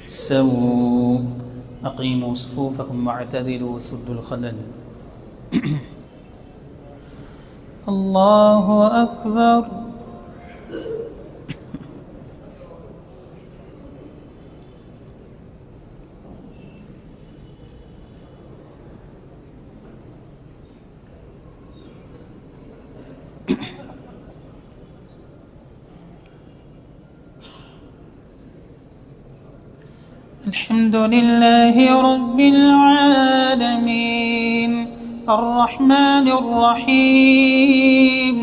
سووا أقيموا صفوفكم واعتدلوا وسدوا الخلل. الله أكبر. الحمد لله رب العالمين الرحمن الرحيم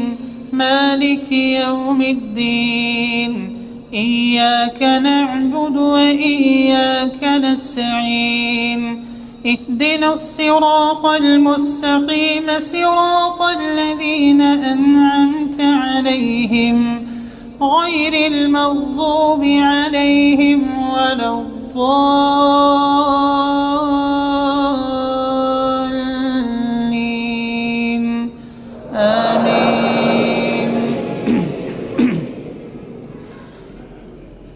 مالك يوم الدين إياك نعبد وإياك نستعين اهدنا الصراط المستقيم صراط الذين أنعمت عليهم غير المغضوب عليهم ولا الضالين آمين.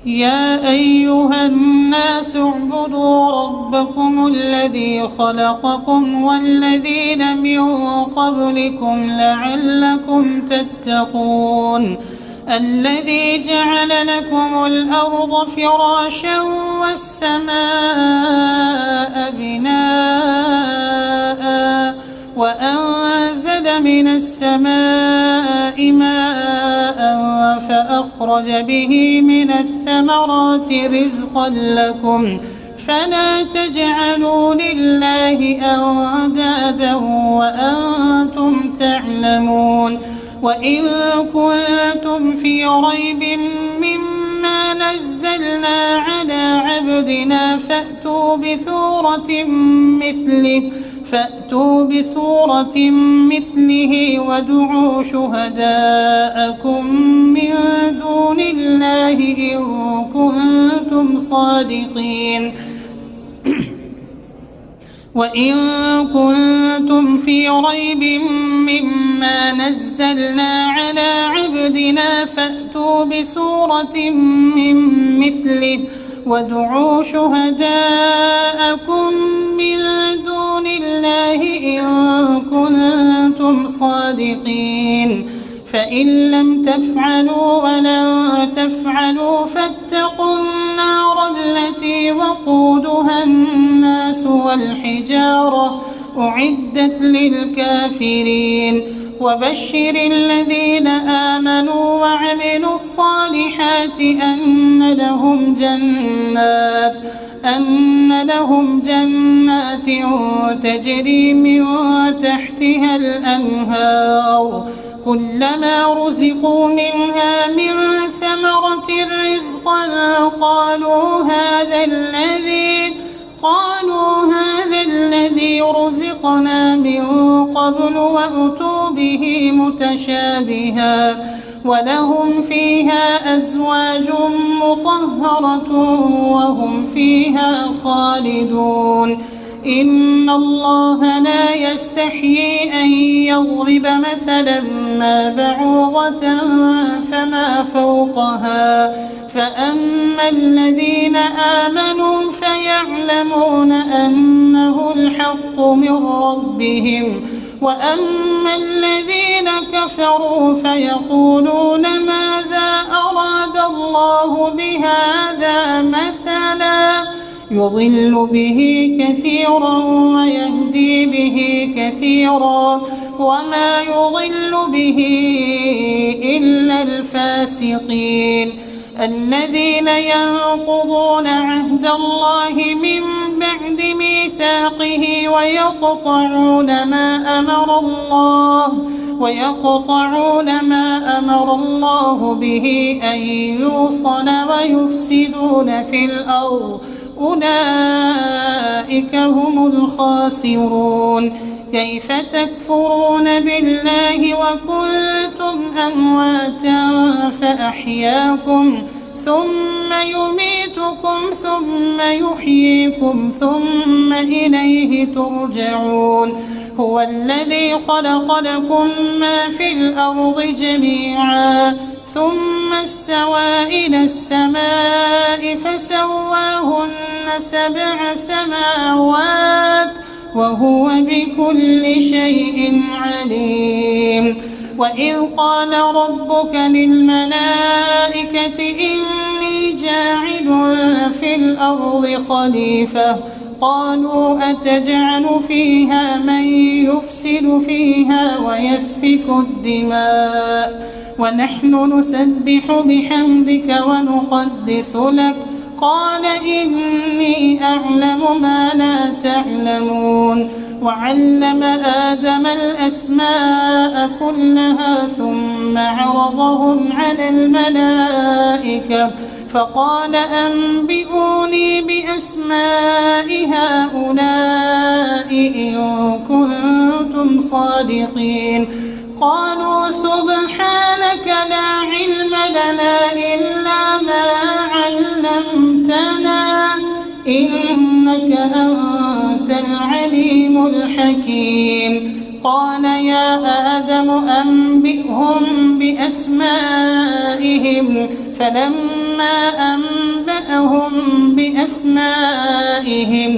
يا أيها الناس اعبدوا ربكم الذي خلقكم والذين من قبلكم لعلكم تتقون الذي جعل لكم الأرض فراشا والسماء بناء وأنزل من السماء ماء فأخرج به من الثمرات رزقا لكم فلا تجعلوا لله أندادا وأنتم تعلمون. وإن كنتم في ريب مما نزلنا على عبدنا فأتوا بسورة مثله وادعوا شهداءكم من دون الله إن كنتم صادقين. وإن كنتم في ريب مما نزلنا على عبدنا فأتوا بسورة من مثله وادعوا شهداءكم من دون الله إن كنتم صادقين. فإن لم تفعلوا ولن تفعلوا فاتقوا النار التي وقودها الناس والحجارة أعدت للكافرين. وبشر الذين آمنوا وعملوا الصالحات أن لهم جنات تجري من تحتها الأنهار كلما رزقوا منها من ثمرة رزقا قالوا هذا الذي رزقنا من قبل وأتوا به متشابها ولهم فيها أزواج مطهرة وهم فيها خالدون. إن الله لا يستحيي أن يضرب مثلا ما بعوضة فما فوقها فأما الذين آمنوا فيعلمون أنه الحق من ربهم وأما الذين كفروا فيقولون ماذا أراد الله بهذا مثلا يضل به كثيرا ويهدي به كثيرا وما يضل به إلا الفاسقين. الذين ينقضون عهد الله من بعد ميثاقه ويقطعون ما أمر الله به أن يوصل ويفسدون في الأرض أولئك هم الخاسرون. كيف تكفرون بالله وكنتم أمواتا فأحياكم ثم يميتكم ثم يحييكم ثم إليه ترجعون. هو الذي خلق لكم ما في الأرض جميعا ثم استوى إلى السماء فسواهن 7 سماوات وهو بكل شيء عليم. وإذ قال ربك للملائكة إني جاعل في الأرض خليفة قالوا أتجعل فيها من يفسد فيها ويسفك الدماء ونحن نسبح بحمدك ونقدس لك قال إني أعلم ما لا تعلمون. وعلم آدم الأسماء كلها ثم عرضهم على الملائكة فقال أنبئوني بأسماء هؤلاء إن كنتم صادقين. قالوا سبحانك لا علم لنا إلا ما علمتنا إنك أنت العليم الحكيم. قال يا آدم أنبئهم بأسمائهم فلما أنبأهم بأسمائهم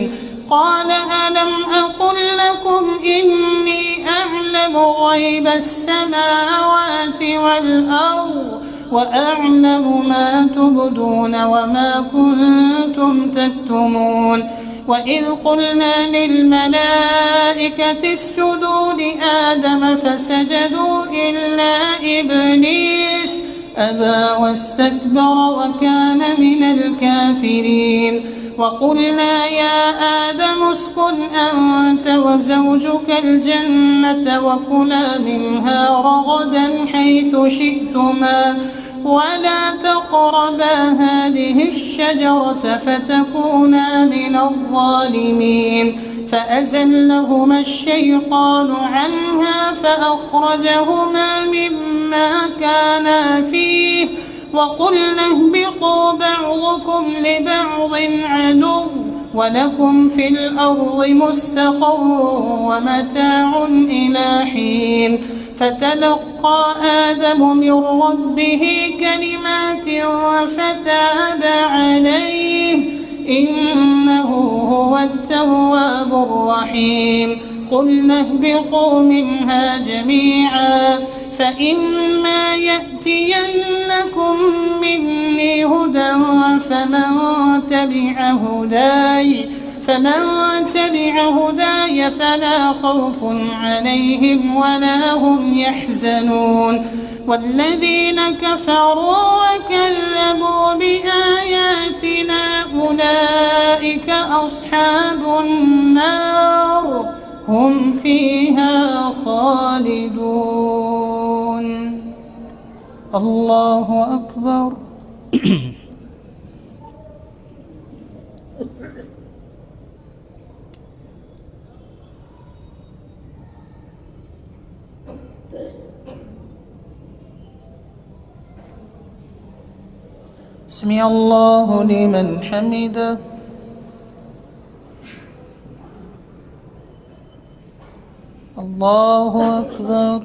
قال ألم أقل لكم إني أعلم غيب السماوات والأرض وأعلم ما تبدون وما كنتم تكتمون. وإذ قلنا للملائكة اسجدوا لآدم فسجدوا إلا إبليس أبى واستكبر وكان من الكافرين. وقلنا يا آدم اسكن أنت وزوجك الجنة وكلا منها رغدا حيث شئتما ولا تقربا هذه الشجرة فتكونا من الظالمين. فأزلهما الشيطان عنها فأخرجهما مما كانا فيه وقلنا اهبطوا بعضكم لبعض عدو ولكم في الأرض مستقر ومتاع إلى حين. فتلقى آدم من ربه كلمات فتاب عليه إنه هو التواب الرحيم. قلنا اهبطوا منها جميعا فإما يأتينكم مني هدى فمن تبع هداي فلا خوف عليهم ولا هم يحزنون. والذين كفروا وكذبوا بآياتنا أولئك أصحاب النار هم فيها خالدون. الله أكبر. سمع الله لمن حمده. الله أكبر.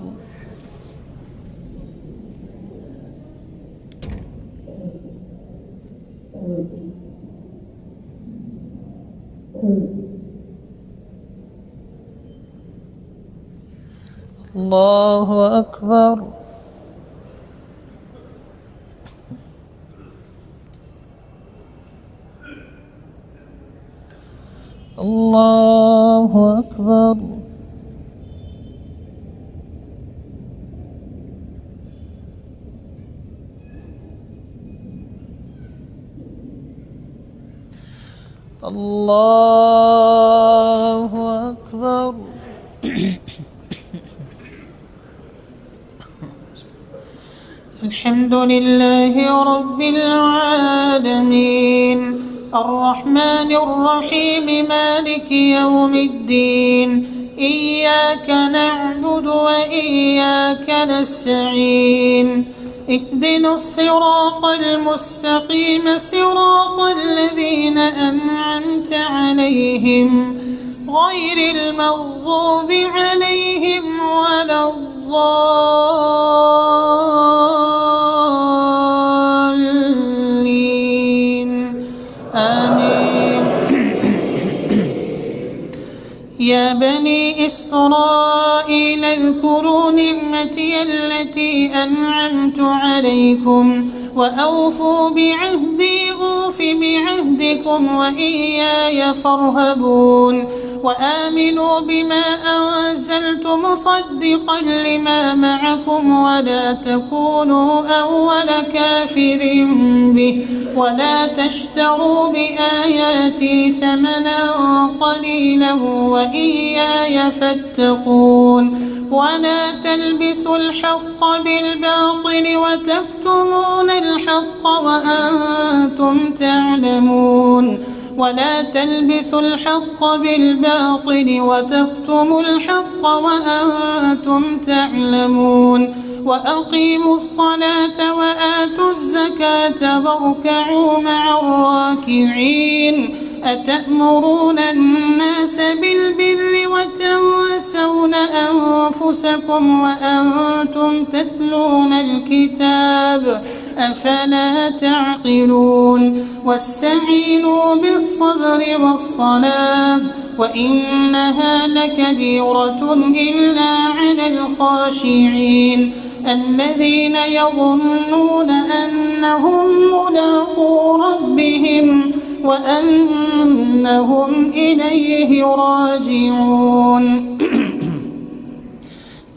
الله أكبر. الله أكبر. الله أكبر. الحمد لله رب العالمين الرحمن الرحيم مالك يوم الدين إياك نعبد وإياك نستعين اهدنا الصراط المستقيم صراط الذين أنعمت عليهم غير المغضوب عليهم ولا الضالين. يا بني إسرائيل اذكروا نعمتي التي أنعمت عليكم وأوفوا بعهدي أوف بعهدكم وإياي فارهبون وآمنوا بما أنزلت مصدقا لما معكم ولا تكونوا أول كافر به ولا تشتروا بآياتي ثمنا قليلا وإياي فاتقون ولا تلبسوا الحق بالباطل وتكتمون الحق وأنتم تعلمون ولا تلبسوا الحق بالباطل وتكتموا الحق وأنتم تعلمون وأقيموا الصلاة وآتوا الزكاة واركعوا مع الراكعين أتأمرون الناس بالبر وتنسون أنفسكم وأنتم تتلون الكتاب أفلا تعقلون واستعينوا بالصبر والصلاة وإنها لكبيرة إلا على الخاشعين الذين يظنون أنهم ملاقو ربهم وأنهم إليه راجعون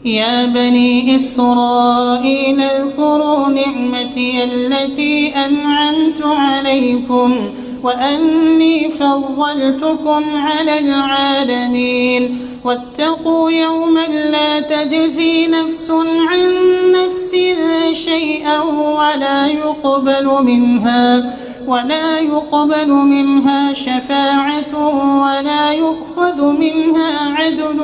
يا بني إسرائيل اذكروا نعمتي التي أنعمت عليكم وأني فضلتكم على العالمين واتقوا يوما لا تجزي نفس عن نفس شيئا ولا يقبل منها شفاعة ولا يؤخذ منها عدل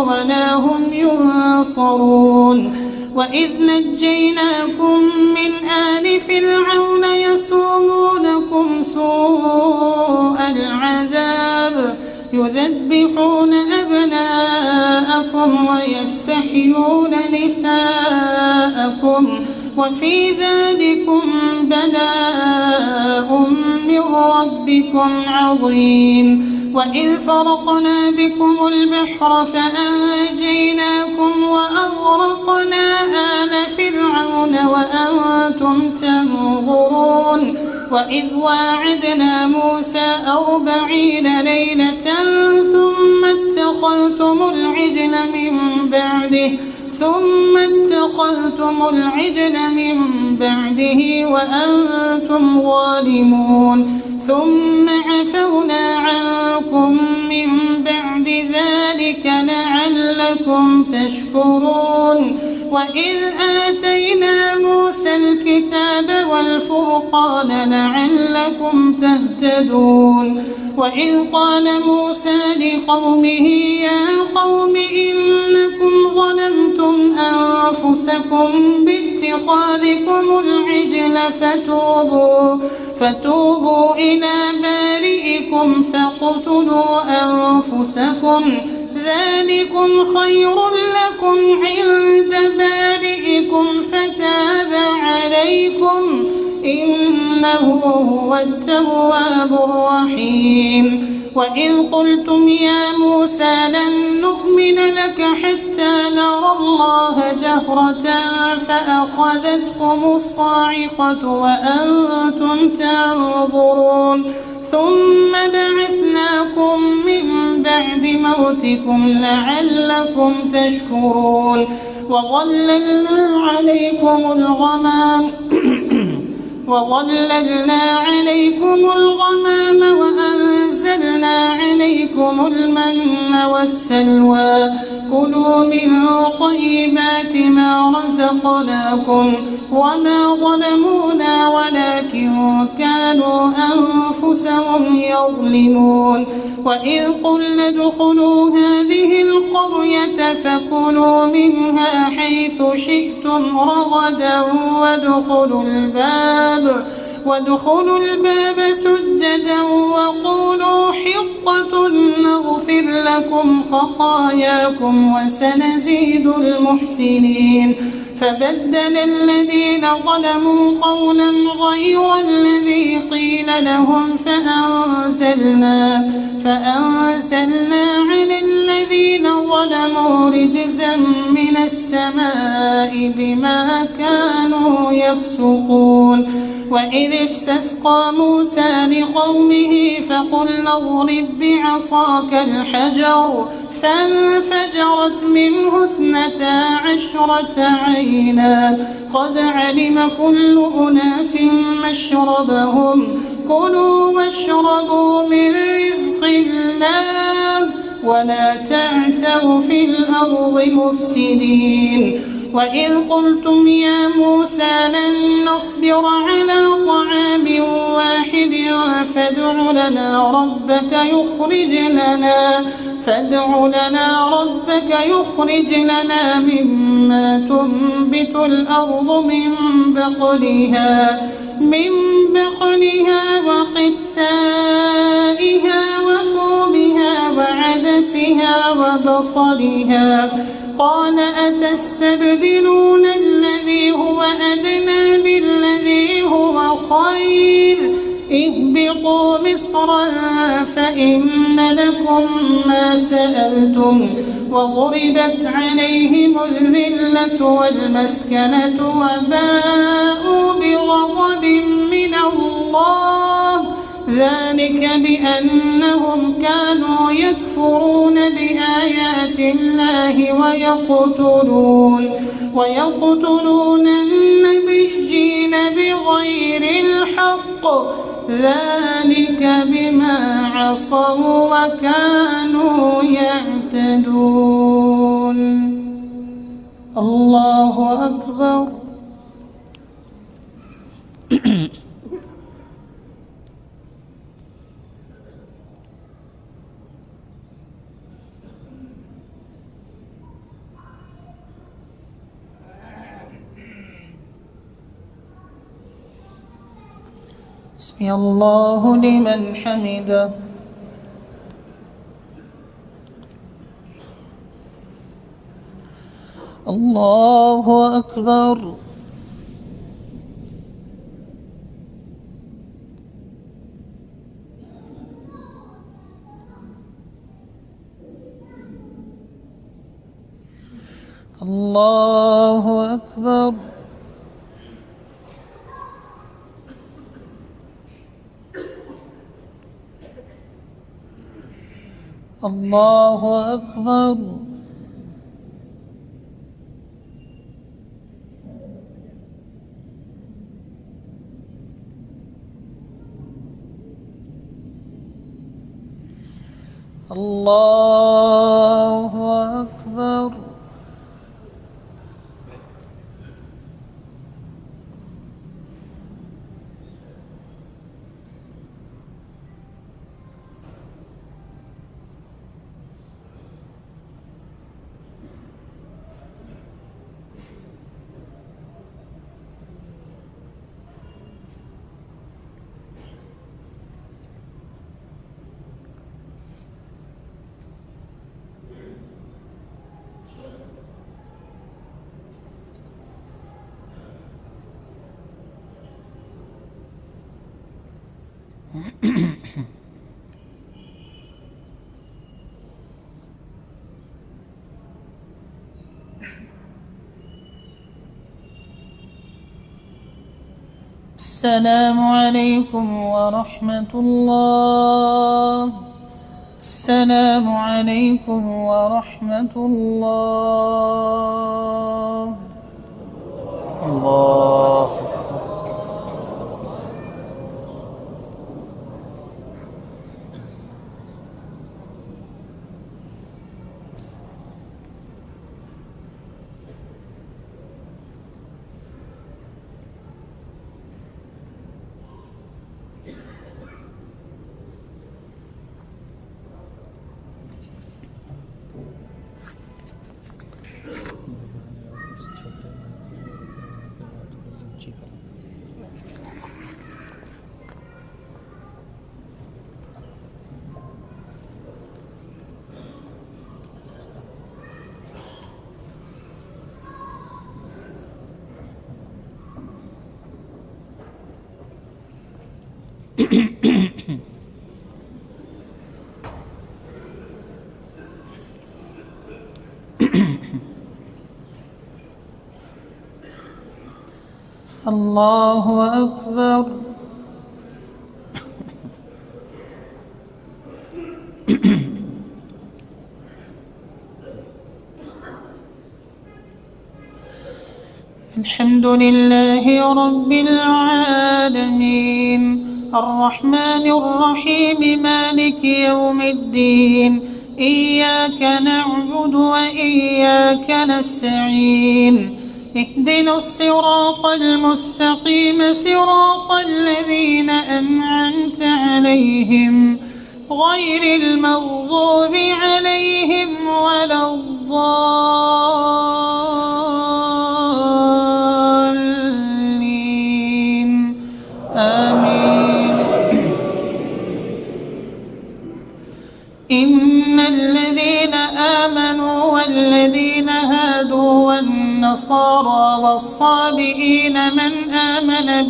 ولا هم ينصرون وإذ نجيناكم من آل فرعون يسومونكم سوء العذاب يذبحون أبناءكم ويستحيون نساءكم وفي ذلكم بلاء من ربكم عظيم وإذ فرقنا بكم البحر فأنجيناكم وأغرقنا آل فرعون وأنتم تنظرون وإذ واعدنا موسى 40 ليلة ثم اتخذتم العجل من بعده وأنتم ظالمون ثم عفونا عنكم من بعد ذلك لعلكم تشكرون وإذ آتينا موسى الكتاب والفرقان لعلكم تهتدون وإذ قال موسى لقومه يا قوم إنكم ظلمتم أنفسكم باتخاذكم العجل فتوبوا إلى بارئكم فاقتلوا أنفسكم ذلكم خير لكم عند بارئكم فتاب عليكم إنه هو التواب الرحيم وإذ قلتم يا موسى لن نؤمن لك حتى نرى الله جهرة فأخذتكم الصاعقة وأنتم تنظرون ثم بعثناكم من بعد موتكم لعلكم تشكرون وظللنا عليكم الغمام وأنزلنا عليكم المن والسلوى كلوا من طيبات ما رزقناكم وما ظلمونا ولكن كانوا أنفسهم يظلمون وإذ قلنا ادخلوا هذه القرية فكلوا منها حيث شئتم رغدا وادخلوا الباب سجدا وقولوا حطة نغفر لكم خطاياكم وسنزيد المحسنين فبدل الذين ظلموا قولا غير الذي قيل لهم فأنزلنا على الذين ظلموا رجزا من السماء بما كانوا يفسقون. وإذ استسقى موسى لقومه فقلنا اضرب بعصاك الحجر فانفجرت منه 12 عينا قد علم كل أناس مشربهم كلوا واشربوا من رزق الله ولا تعثوا في الأرض مفسدين. وإذ قلتم يا موسى لن نصبر على طعام واحد فادع لنا ربك يخرج لنا مما تنبت الأرض من بقلها وقثائها وفومها وعدسها وبصلها قال أتستبدلون الذي هو أدنى بالذي هو خير اهبطوا مصرا فإن لكم ما سألتم وضربت عليهم الذلة والمسكنة وباءوا بغضب من الله ذلك بأنهم كانوا يكفرون بآيات الله ويقتلون النبيين بغير الحق ذلك بما عصوا وكانوا يعتدون. الله أكبر. سمع الله لمن حمده. الله أكبر. الله أكبر. الله أكبر. الله أكبر. السلام عليكم ورحمة الله. السلام عليكم ورحمة الله. الله الله أكبر. الحمد لله رب العالمين الرحمن الرحيم مالك يوم الدين إياك نعبد وإياك نستعين اهدنا الصراط المستقيم صراط الذين أنعمت عليهم غير المغضوب عليهم ولا الضالين آمين. إن الذين آمنوا والذين هادوا والنصارى والصابئين من آمن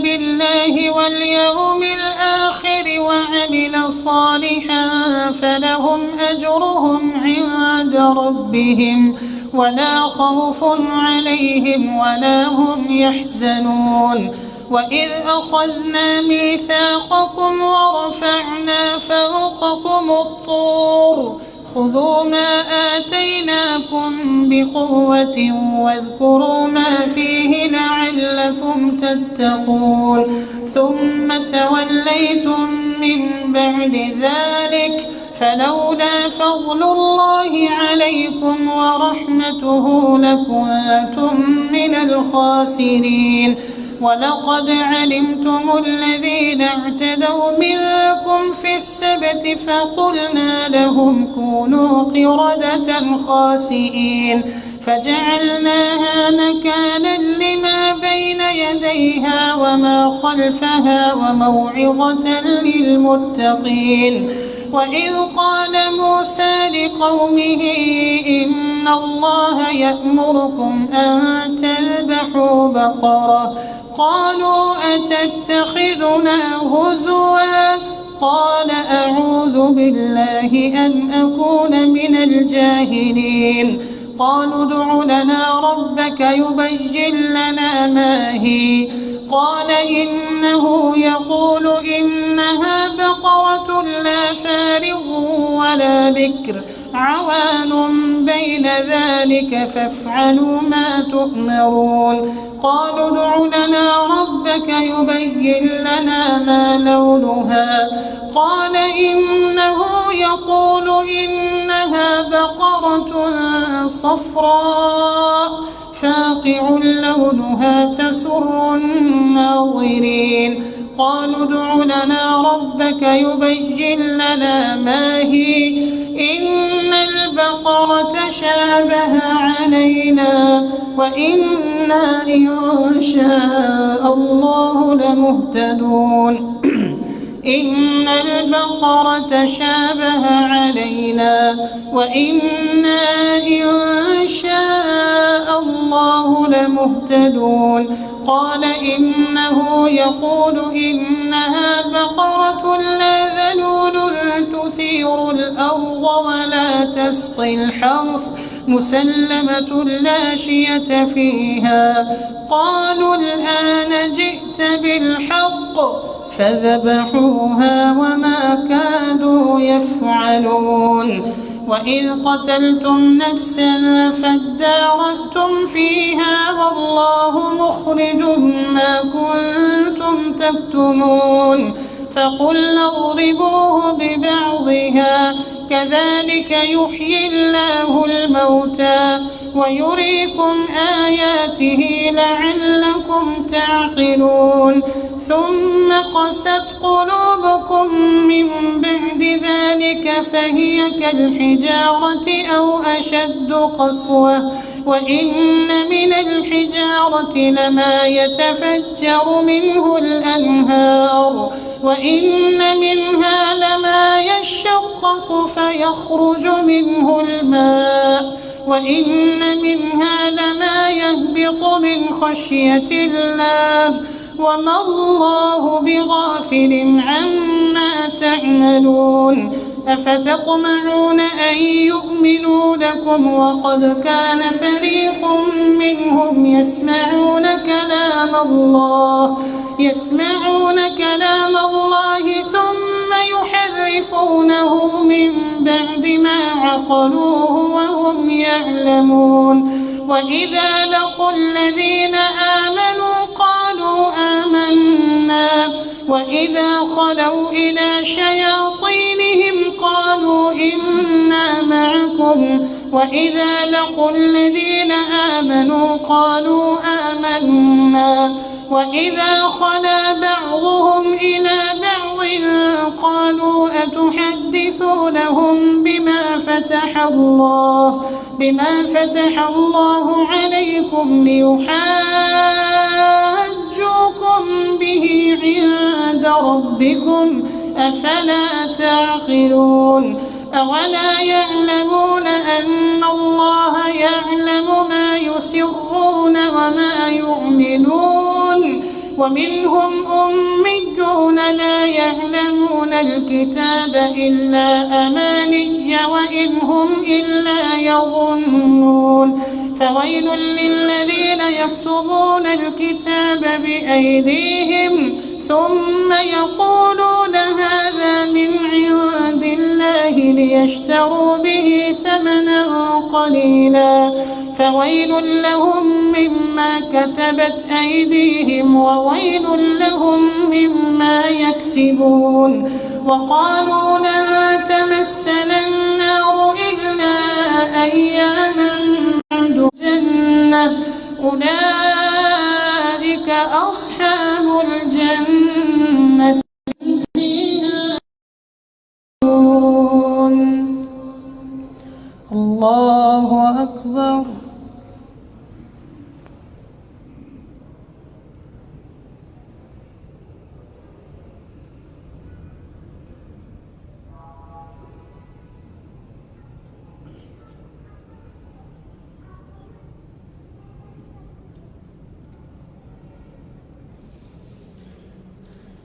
بالله واليوم الآخر وعمل صالحا فلهم أجرهم عند ربهم ولا خوف عليهم ولا هم يحزنون. وإذ أخذنا ميثاقكم ورفعنا فوقكم الطور خذوا ما آتيناكم بقوة واذكروا ما فيه لعلكم تتقون ثم توليتم من بعد ذلك فلولا فضل الله عليكم ورحمته لكنتم من الخاسرين. ولقد علمتم الذين اعتدوا منكم في السبت فقلنا لهم كونوا قردة خاسئين فجعلناها نكالا لما بين يديها وما خلفها وموعظة للمتقين. وإذ قال موسى لقومه إن الله يأمركم أن تذبحوا بقرة قالوا أتتخذنا هزوا قال أعوذ بالله أن أكون من الجاهلين. قالوا ادع لنا ربك يبين لنا ما هي قال إنه يقول إنها بقرة لا فارغ ولا بكر عوان بين ذلك فافعلوا ما تؤمرون. قالوا ادع لنا ربك يبين لنا ما لونها قال إنه يقول إنها بقرة صفراء فاقع لونها تسر الناظرين. قالوا ادع لنا ربك يبين لنا ما هي إن البقرة شابه علينا وإنا إن شاء الله لمهتدون. إن البقرة شابه علينا وإنا إن شاء الله لمهتدون. قال إنه يقول إنها بقرة لا ذلول تثير الأرض ولا تسقي الحرث مسلمة لا شية فيها. قالوا الآن جئت بالحق فذبحوها وما كادوا يفعلون. وإذ قتلتم نفسا فادارأتم فيها والله مخرج ما كنتم تكتمون. فقلنا اضربوه ببعضها كذلك يحيي الله الموتى ويريكم آياته لعلكم تعقلون. ثم قست قلوبكم من بعد ذلك فهي كالحجارة أو أشد قسوة وإن من الحجارة لما يتفجر منه الأنهار وإن منها لما يشقق فيخرج منه الماء وإن منها لما يهبط من خشية الله وما الله بغافل عما تعملون أفتطمعون أن يؤمنوا لكم وقد كان فريق منهم يسمعون كلام الله ثم يحرفونه من بعد ما عقلوه وهم يعلمون وإذا لقوا الذين آمنوا قالوا آمنا وإذا خلوا إلى شياطينهم قالوا إنا معكم وإذا لقوا الذين آمنوا قالوا آمنا وإذا خلا بعضهم إلى بعض قالوا أتحدثونهم بما فتح الله عليكم ليحاجوكم به عند ربكم أفلا تعقلون أولا يعلمون أن الله يعلم ما يسرون وما يعلنون ومنهم أميون لا يعلمون الكتاب إلا أماني وإن هم إلا يظنون فويل للذين يكتبون الكتاب بأيديهم ثم يقولون هذا من عند الله ليشتروا به ثمنا قليلا فويل لهم مما كتبت أيديهم وويل لهم مما يكسبون وقالوا لن تمسنا النار إلا أياما معدودة أولئك أصحاب الجنة فيها الله أكبر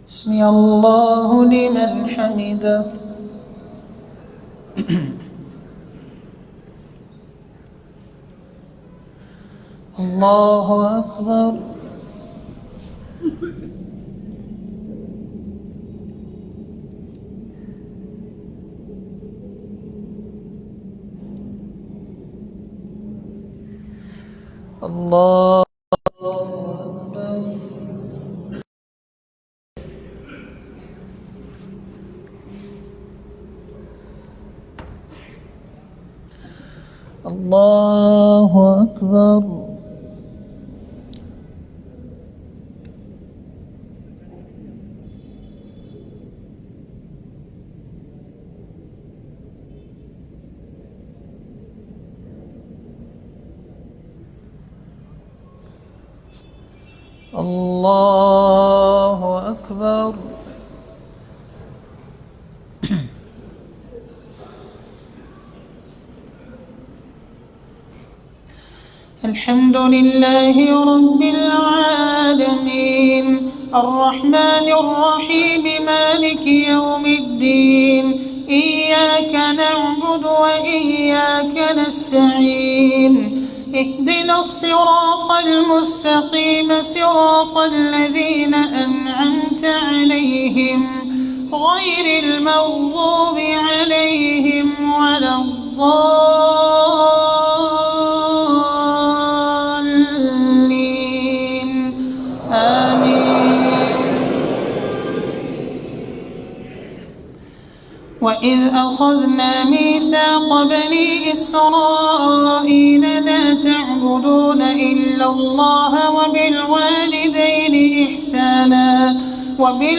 سمع الله لمن حمده الله أكبر الله أكبر الله أكبر الله أكبر الحمد لله رب العالمين الرحمن الرحيم مالك يوم الدين إياك نعبد وإياك نستعين اهدنا الصراط المستقيم صراط الذين أنعمت عليهم غير المغضوب عليهم ولا الضالين آمين وإذ أخذنا ميثاق بني إسرائيل لا تعبدون إلا الله وبالوالدين إحسانا وذي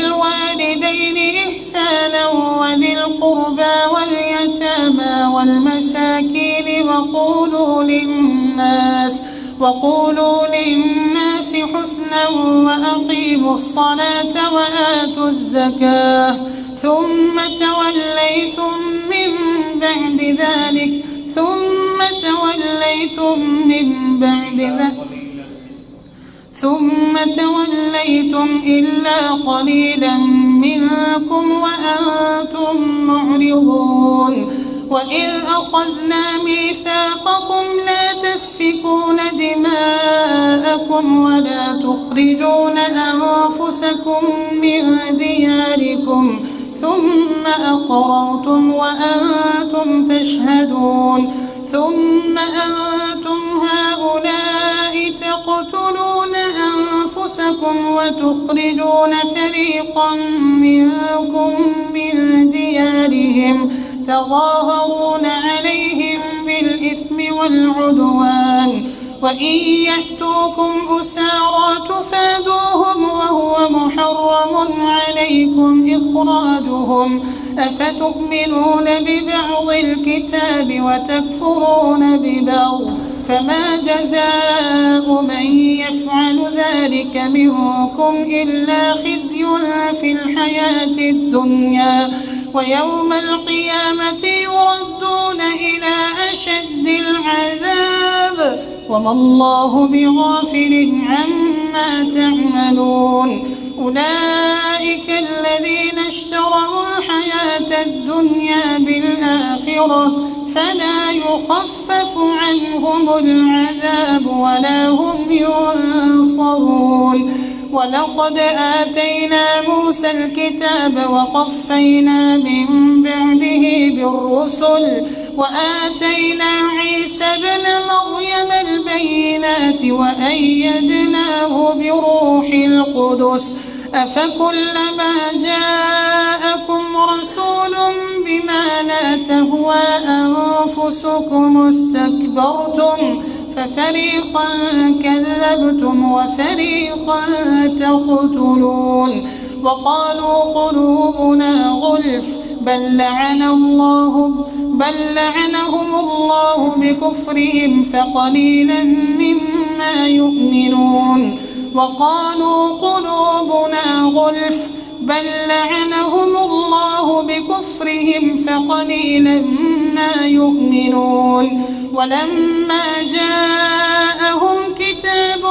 القربى واليتامى والمساكين وقولوا للناس حسنا وأقيموا الصلاة وآتوا الزكاة ثم توليتم من بعد ذلك ثم توليتم إلا قليلا منكم وأنتم معرضون وإذ أخذنا ميثاقكم لا تسفكون دماءكم ولا تخرجون أنفسكم من دياركم ثم أقررتم وأنتم تشهدون ثم أنتم هؤلاء تقتلون أنفسكم وتخرجون فريقا منكم من ديارهم تظاهرون عليهم بالإثم والعدوان وإن يأتوكم أسارى تفادوهم وهو محرم عليكم إخراجهم أفتؤمنون ببعض الكتاب وتكفرون ببعض فما جزاء من يفعل ذلك منكم إلا خزي في الحياة الدنيا ويوم القيامة يردون إلى أشد العذاب وما الله بغافل عما تعملون أولئك الذين اشتروا الحياة الدنيا بالآخرة فلا يخفف عنهم العذاب ولا هم ينصرون ولقد آتينا موسى الكتاب وقفينا من بعده بالرسل وآتينا عيسى ابن مريم البينات وأيدناه بروح القدس أفكلما جاءكم رسول بما لا تهوى أنفسكم استكبرتم ففريقا كذبتم وفريقا تقتلون وقالوا قلوبنا غلف بل لعنهم الله بكفرهم فقليلا مما يؤمنون وقالوا قلوبنا غلف بل لعنهم الله بكفرهم فقليلا ما يؤمنون ولما جاءهم كتاب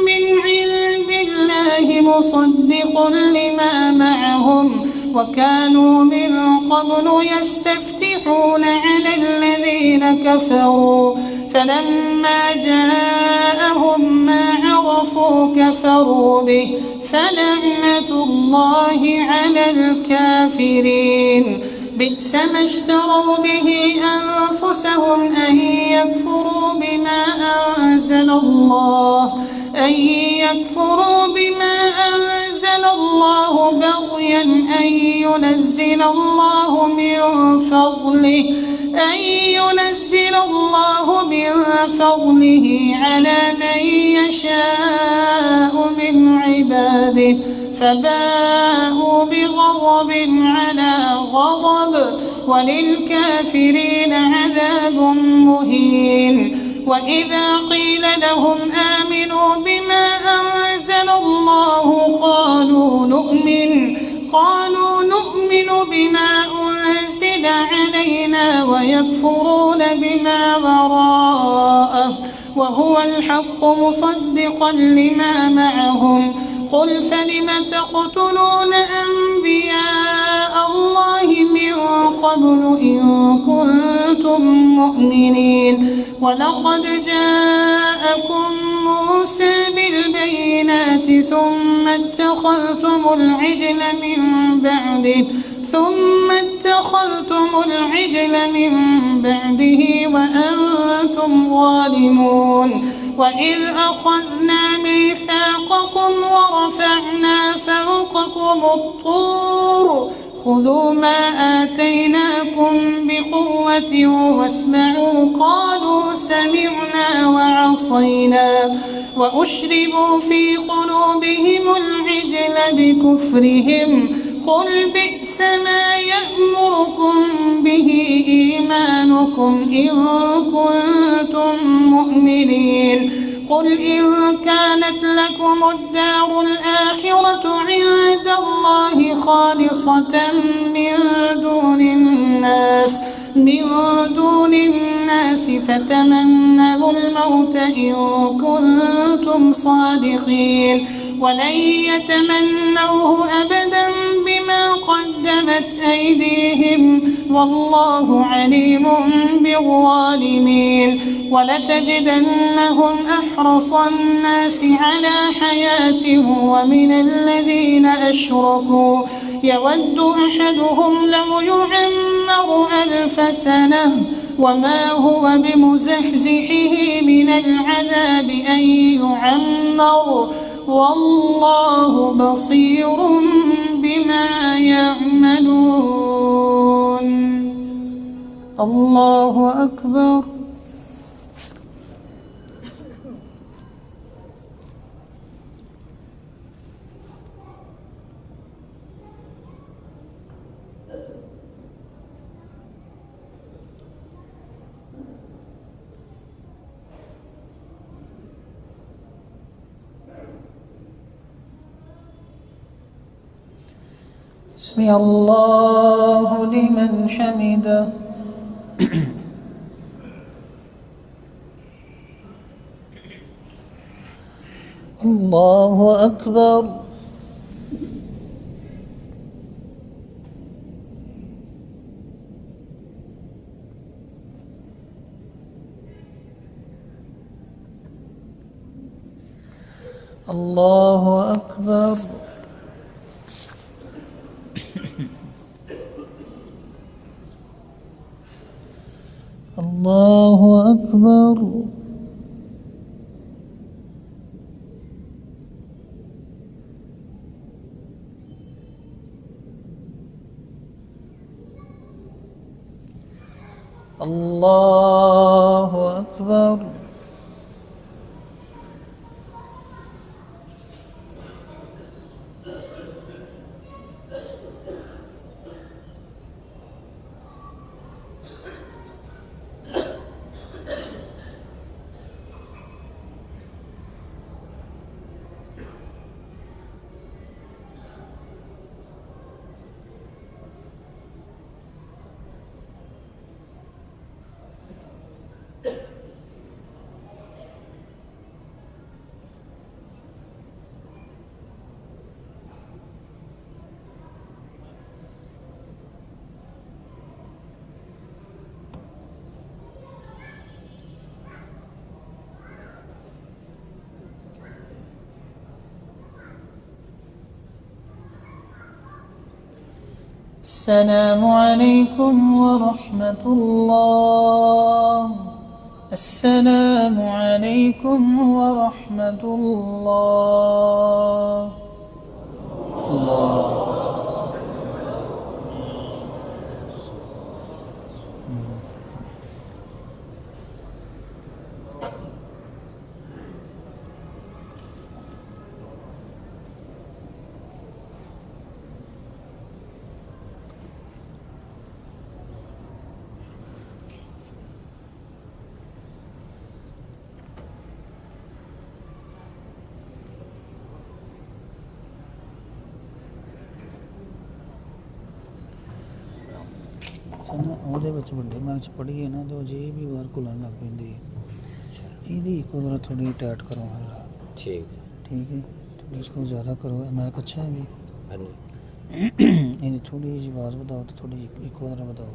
من عند الله مصدق لما معهم وكانوا من قبل يستفتحون على الذين كفروا فلما جاءهم ما عرفوا كفروا به فلعنة الله على الكافرين بئس ما اشتروا به أنفسهم أن يكفروا بما أنزل الله بغيا أن ينزل الله من فضله على من يشاء من عباده فباءوا بغضب على غضب وللكافرين عذاب مهين وإذا قيل لهم آمنوا بما أنزل الله قالوا نؤمن بما أنزل علينا ويكفرون بما وراءه وهو الحق مصدقا لما معهم قل فلم تقتلون أنبياء الله من قبل إن كنتم مؤمنين ولقد جاءكم موسى بالبينات ثم اتخذتم العجل من بعده وأنتم ظالمون وإذ أخذنا ميثاقكم ورفعنا فوقكم الطور خذوا ما آتيناكم بقوة واسمعوا قالوا سمعنا وعصينا وأشربوا في قلوبهم العجل بكفرهم قل بئس ما يأمركم به إيمانكم إن كنتم مؤمنين قل إن كانت لكم الدار الآخرة عند الله خالصة من دون الناس من دون الناس فتمنوا الموت إن كنتم صادقين ولن يتمنوه أبدا بما قدمت أيديهم والله عليم بالظالمين ولتجدنهم أحرص الناس على حياة ومن الذين أشركوا يود أحدهم لو يعمر 1000 سنة وما هو بمزحزحه من العذاب أن يعمر والله بصير بما يعملون. الله أكبر. سمع الله لمن حمده. الله أكبر. الله أكبر. الله أكبر. الله أكبر. السلام عليكم ورحمة الله. السلام عليكم ورحمة الله. الله ਉਹਦੇ ਵਿੱਚ ਵੱਡੇ ਮੈਚ ਚ ਪੜੀਏ ਨਾ ਤੇ ਜੇ ਵੀ ਵਾਰ ਘੁਲਣ ਲੱਗ ਪੈਂਦੀ ਹੈ ਇਹਦੀ ਇੱਕੋ ਵਾਰ ਥੋੜੀ ਟਾਈਟ ਕਰੋ ਠੀਕ है थोड़ी इसको ज़्यादा करो मैच अच्छा है भी ਇਹਦੀ ਥੋੜੀ ਜਿਹੀ ਆਵਾਜ਼ ਵਧਾਓ ਤੇ ਥੋੜੀ ਇੱਕੋ ਵਾਰ ਵਧਾਓ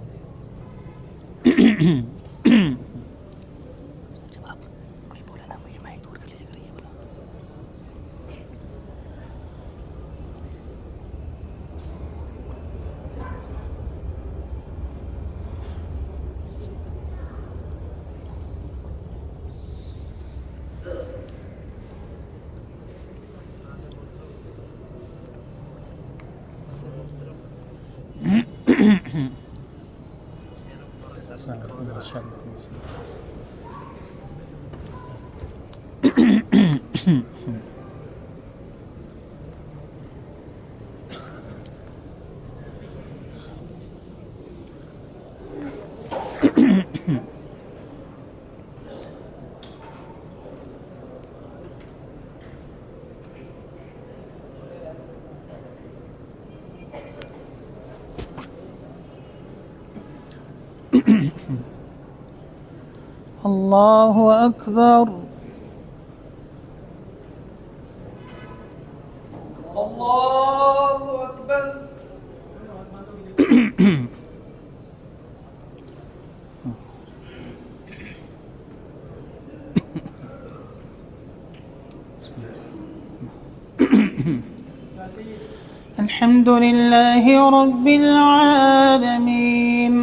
الله أكبر. الله أكبر. الحمد لله رب العالمين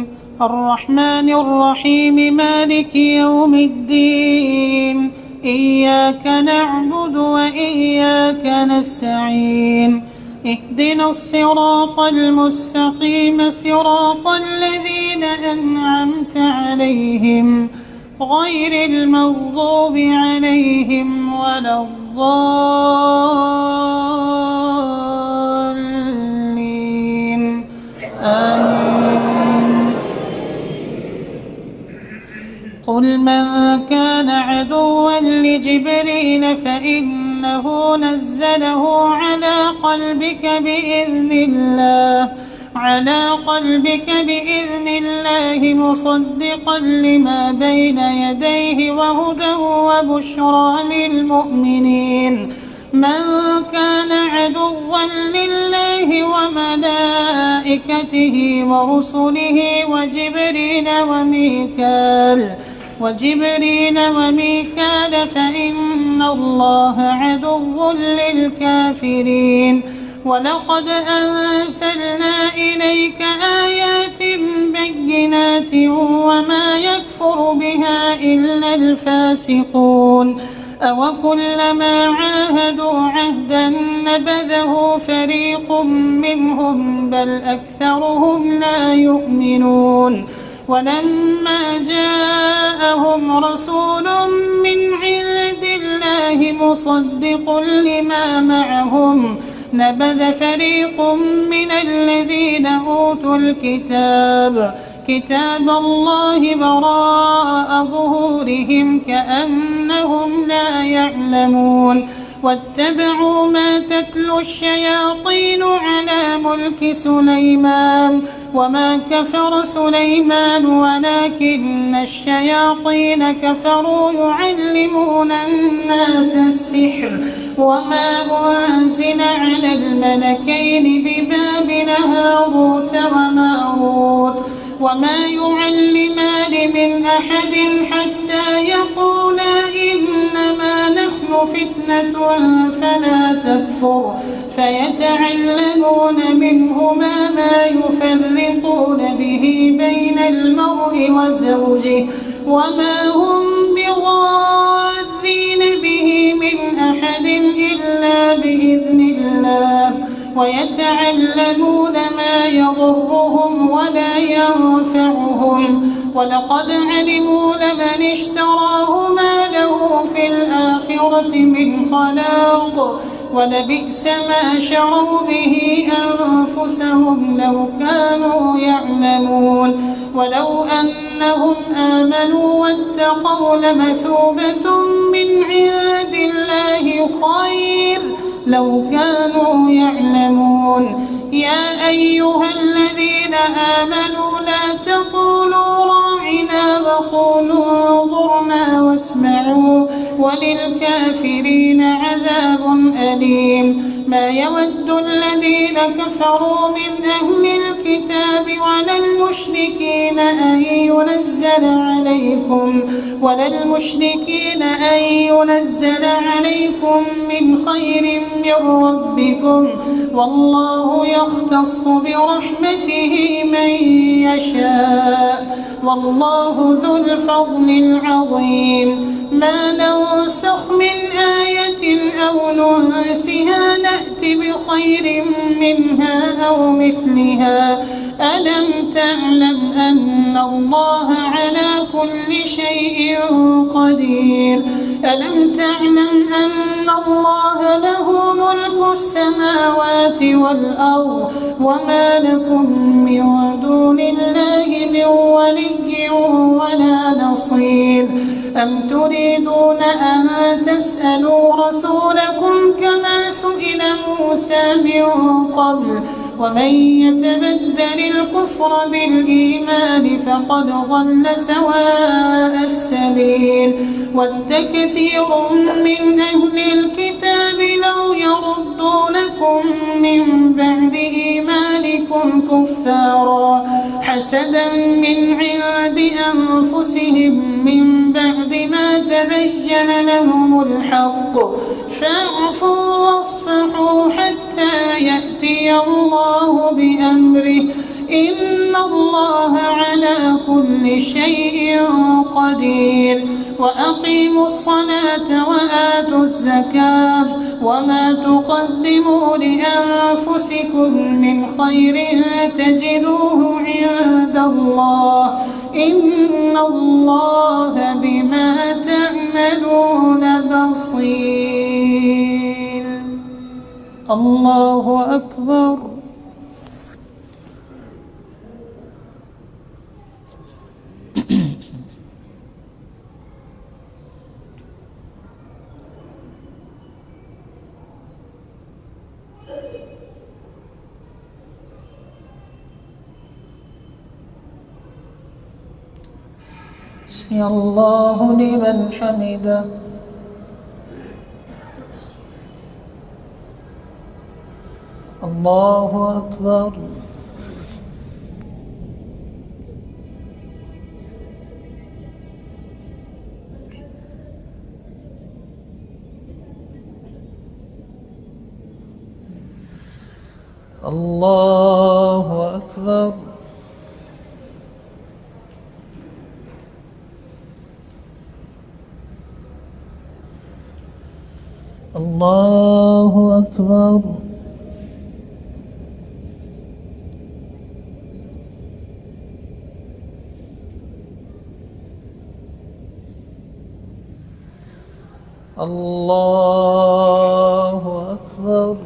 الرحمن الرحيم مالك يوم الدين إياك نعبد وإياك نستعين اهدنا الصراط المستقيم صراط الذين أنعمت عليهم غير المغضوب عليهم ولا الضالين آمين. قل من كان عدوا لجبريل فإنه نزله على قلبك بإذن الله مصدقا لما بين يديه وهدى وبشرى للمؤمنين. من كان عدوا لله وملائكته ورسله وجبريل وميكال فإن الله عدو للكافرين. ولقد أنزلنا إليك آيات بينات وما يكفر بها إلا الفاسقون. أوكلما عاهدوا عهدا نبذه فريق منهم بل أكثرهم لا يؤمنون. ولما جاءهم رسول من عند الله مصدق لما معهم نبذ فريق من الذين أوتوا كتاب الله وراء ظهورهم كأنهم لا يعلمون. واتبعوا ما تتلو الشياطين على ملك سليمان وما كفر سليمان ولكن الشياطين كفروا يعلمون الناس السحر وما أنزل على الملكين ببابل هاروت وماروت وما يعلمان من أحد حتى يقولا إنما نحن فتنة فلا تكفر فيتعلمون منهما ما يفرقون به بين المرء وزوجه وما هم بضارين به من أحد إلا بإذن الله ويتعلمون ما يضرهم ولا ينفعهم ولقد علموا لمن اشتراه ما له في الآخرة من خلاق ولبئس ما شروا به أنفسهم لو كانوا يعلمون. ولو أنهم آمنوا واتقوا لمثوبة من عند الله خير لو كانوا يعلمون. يا أيها الذين آمنوا لا تقولوا راعنا وقولوا انظرنا واسمعوا وللكافرين عذاب أليم. ما يود الذين كفروا من أهل الكتاب ولا المشركين أن ينزل عليكم من خير من ربكم والله يختص برحمته من يشاء والله ذو الفضل العظيم. ما ننسخ من آية أو ننسها نأت بخير منها أو مثلها. ألم تعلم أن الله على كل شيء قدير. ألم تعلم أن الله له ملك السماوات والأرض وما لكم من دون الله من ولي ولا نصير. أم تريدون أن تسألوا رسولكم كما سئل موسى من قبل ومن يتبدل الكفر بالإيمان فقد ضل سواء السبيل ود كثير من أهل الكتاب لو يردونكم من بعد إيمانكم كفارا حسدا من عند أنفسهم من بعد ما تبين لهم الحق فاعفوا واصفحوا حتى يأتي الله بأمره إن الله على كل شيء قدير وأقيموا الصلاة وآتوا الزكاة وما تقدموا لأنفسكم من خير تجدوه عند الله إن الله بما تعملون بصير. الله أكبر. سمع الله لمن حمده. الله أكبر. الله أكبر. الله أكبر. الله أكبر.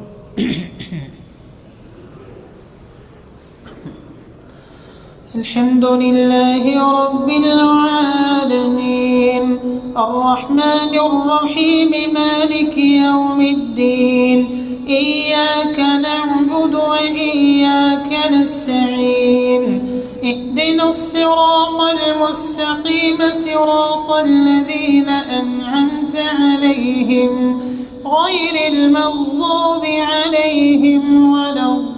الحمد لله رب العالمين الرحمن الرحيم مالك يوم الدين إياك نعبد وإياك نستعين اهدنا الصراط المستقيم صراط الذين أنعمت عليهم غير المغضوب عليهم ولا الضالين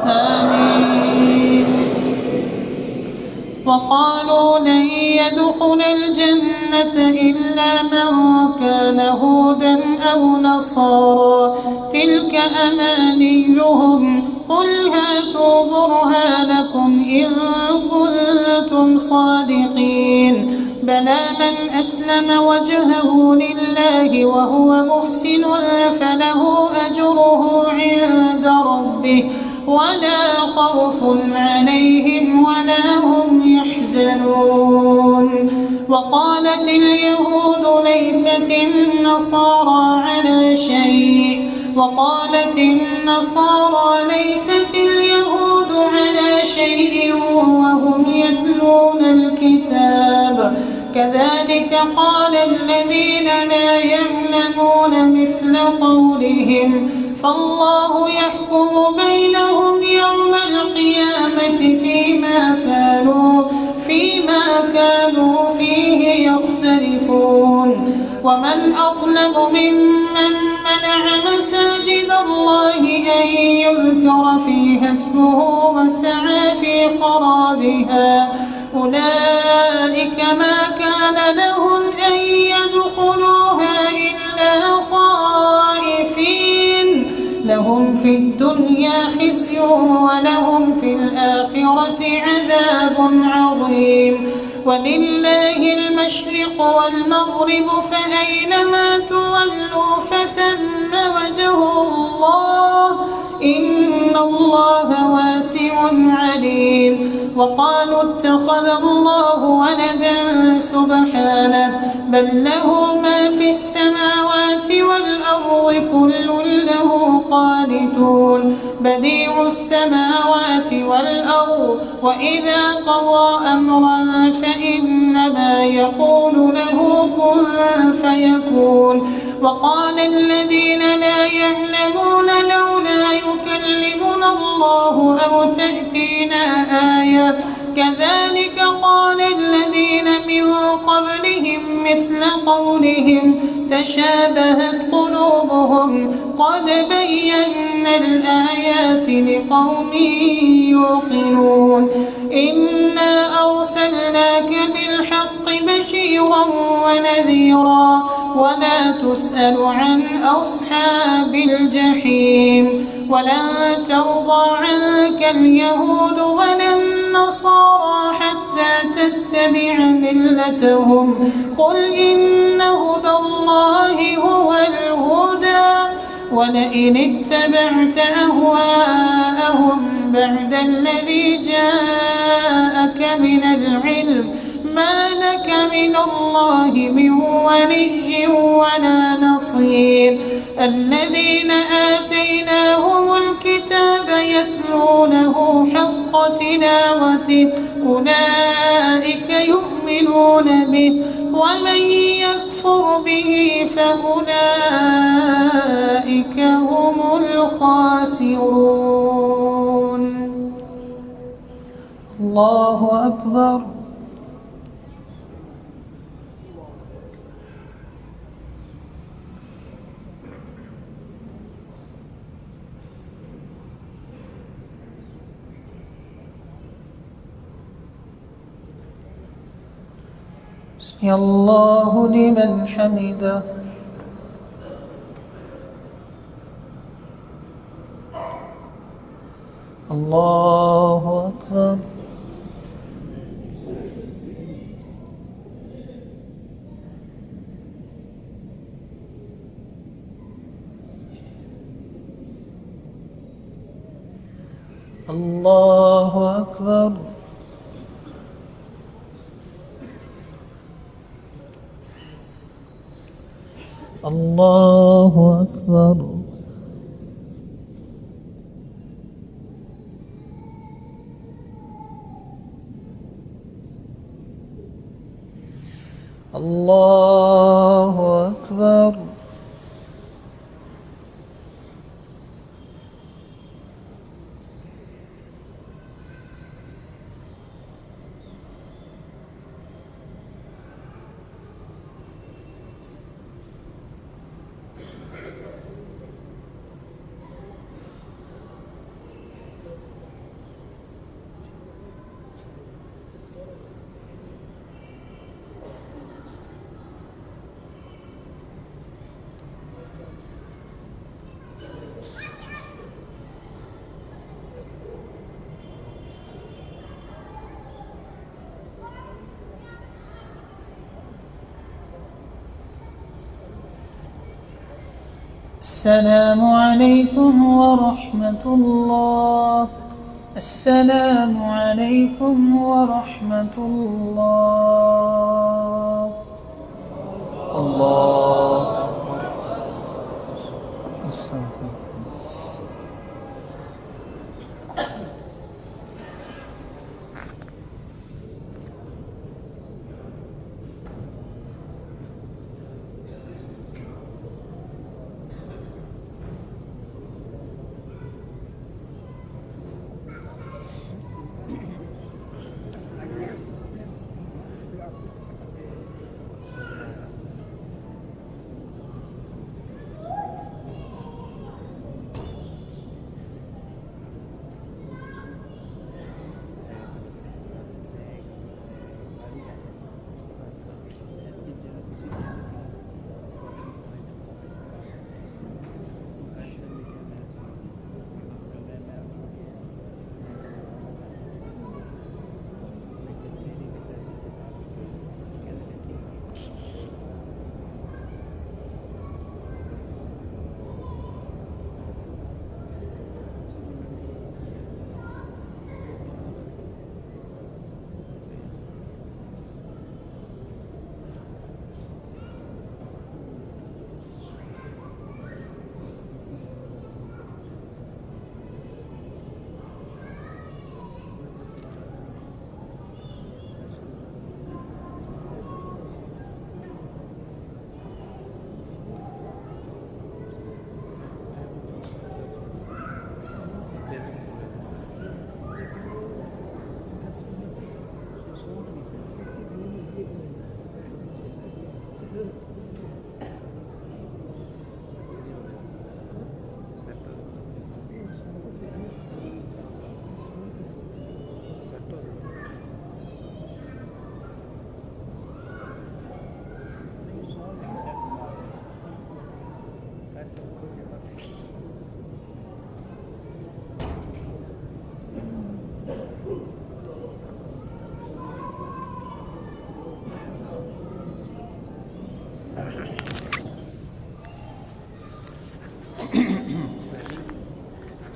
آمين. وقالوا لن يدخل الجنة إلا من كان هودا أو نصارى تلك أمانيهم قل هاتوا برهانكم إن كنتم صادقين بلى من أسلم وجهه لله وهو محسن فله أجره عند ربه ولا خوف عليهم ولا هم يحزنون. وقالت اليهود ليست النصارى على شيء وقالت النصارى ليست اليهود على شيء وهم يتلون الكتاب كذلك قال الذين لا يعلمون مثل قولهم فالله يحكم بينهم يوم القيامة فيما كانوا فيه يختلفون. ومن أظلم ممن منع مساجد الله أن يذكر فيها اسمه وسعى في خرابها أولئك ما كان لهم أن يدخلوها إلا خائفين لهم في الدنيا خزي ولهم في الآخرة عذاب عظيم. ولله المشرق والمغرب فأينما تولوا فثم وجه الله إن الله واسع عليم. وقالوا اتخذ الله ولدا سبحانه بل له ما في السماوات والأرض كل له قانتون بديع السماوات والأرض وإذا قضى أمرا فإنما يقول له كن فيكون وقال الذين لا يعلمون لولا يكلمنا الله أو تأتينا آية كذلك قال الذين من قبلهم مثل قولهم تشابهت قلوبهم قد بينا الآيات لقوم يوقنون إنا أرسلناك بالحق بشيرا ونذيرا ولا تسأل عن أصحاب الجحيم ولن ترضى عنك اليهود ولا النصارى حتى تتبع ملتهم قل إن هدى الله هو الهدى ولئن اتبعت أهواءهم بعد الذي جاءك من العلم ما لك من الله من ولي ولا نصير الذين آتيناهم الكتاب يتلونه حق تلاوته أولئك يؤمنون به ومن يكفر به فأولئك هم الخاسرون. الله أكبر. سمع الله لمن حمده. الله أكبر. الله أكبر. الله أكبر. الله أكبر. السلام عليكم ورحمة الله. السلام عليكم ورحمة الله. الله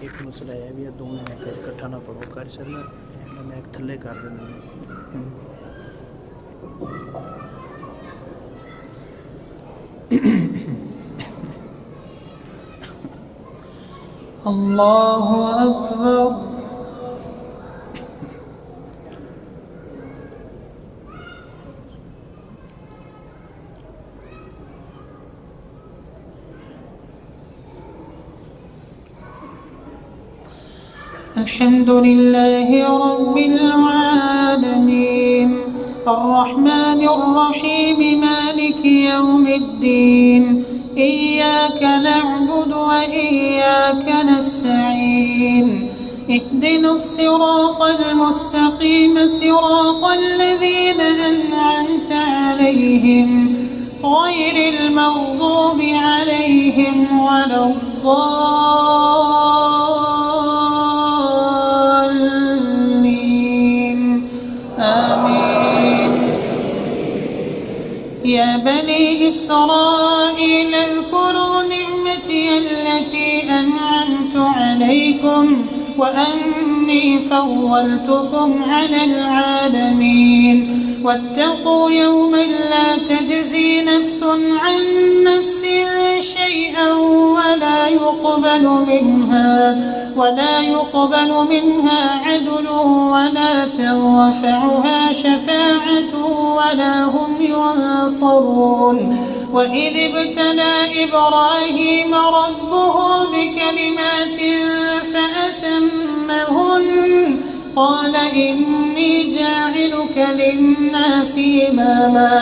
एक मसला है भी दोनों इकट्ठा ना पढ़ो कर चलना मैं एक थल्ले कर देना अल्लाहु अकबर। الحمد لله رب العالمين الرحمن الرحيم مالك يوم الدين إياك نعبد وإياك نستعين اهدنا الصراط المستقيم صراط الذين أنعمت عليهم غير المغضوب عليهم ولا الضالين آمين. يا بني إسرائيل اذكروا نعمتي التي أنعمت عليكم وأني فضلتكم على العالمين واتقوا يوما لا تجزي نفس عن نفس شيئا ولا يقبل منها عدل ولا تنفعها شفاعة ولا هم ينصرون. وإذ ابتلى إبراهيم ربه بكلمات فأتمهن قال إني جاعلك للناس إماما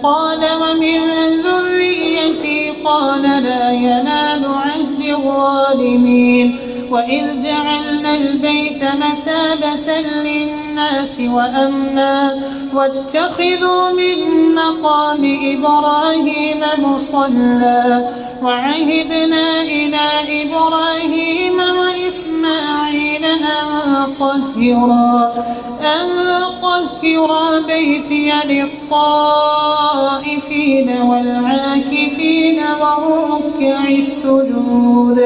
قال ومن ذريتي قال لا ينال عهد الظالمين. وإذ جعلنا البيت مثابة للناس وأمنا واتخذوا من مقام إبراهيم مصلى وعهدنا إلى إبراهيم وإسماعيل أن طهرا بيتي للطائفين والعاكفين والركع السجود.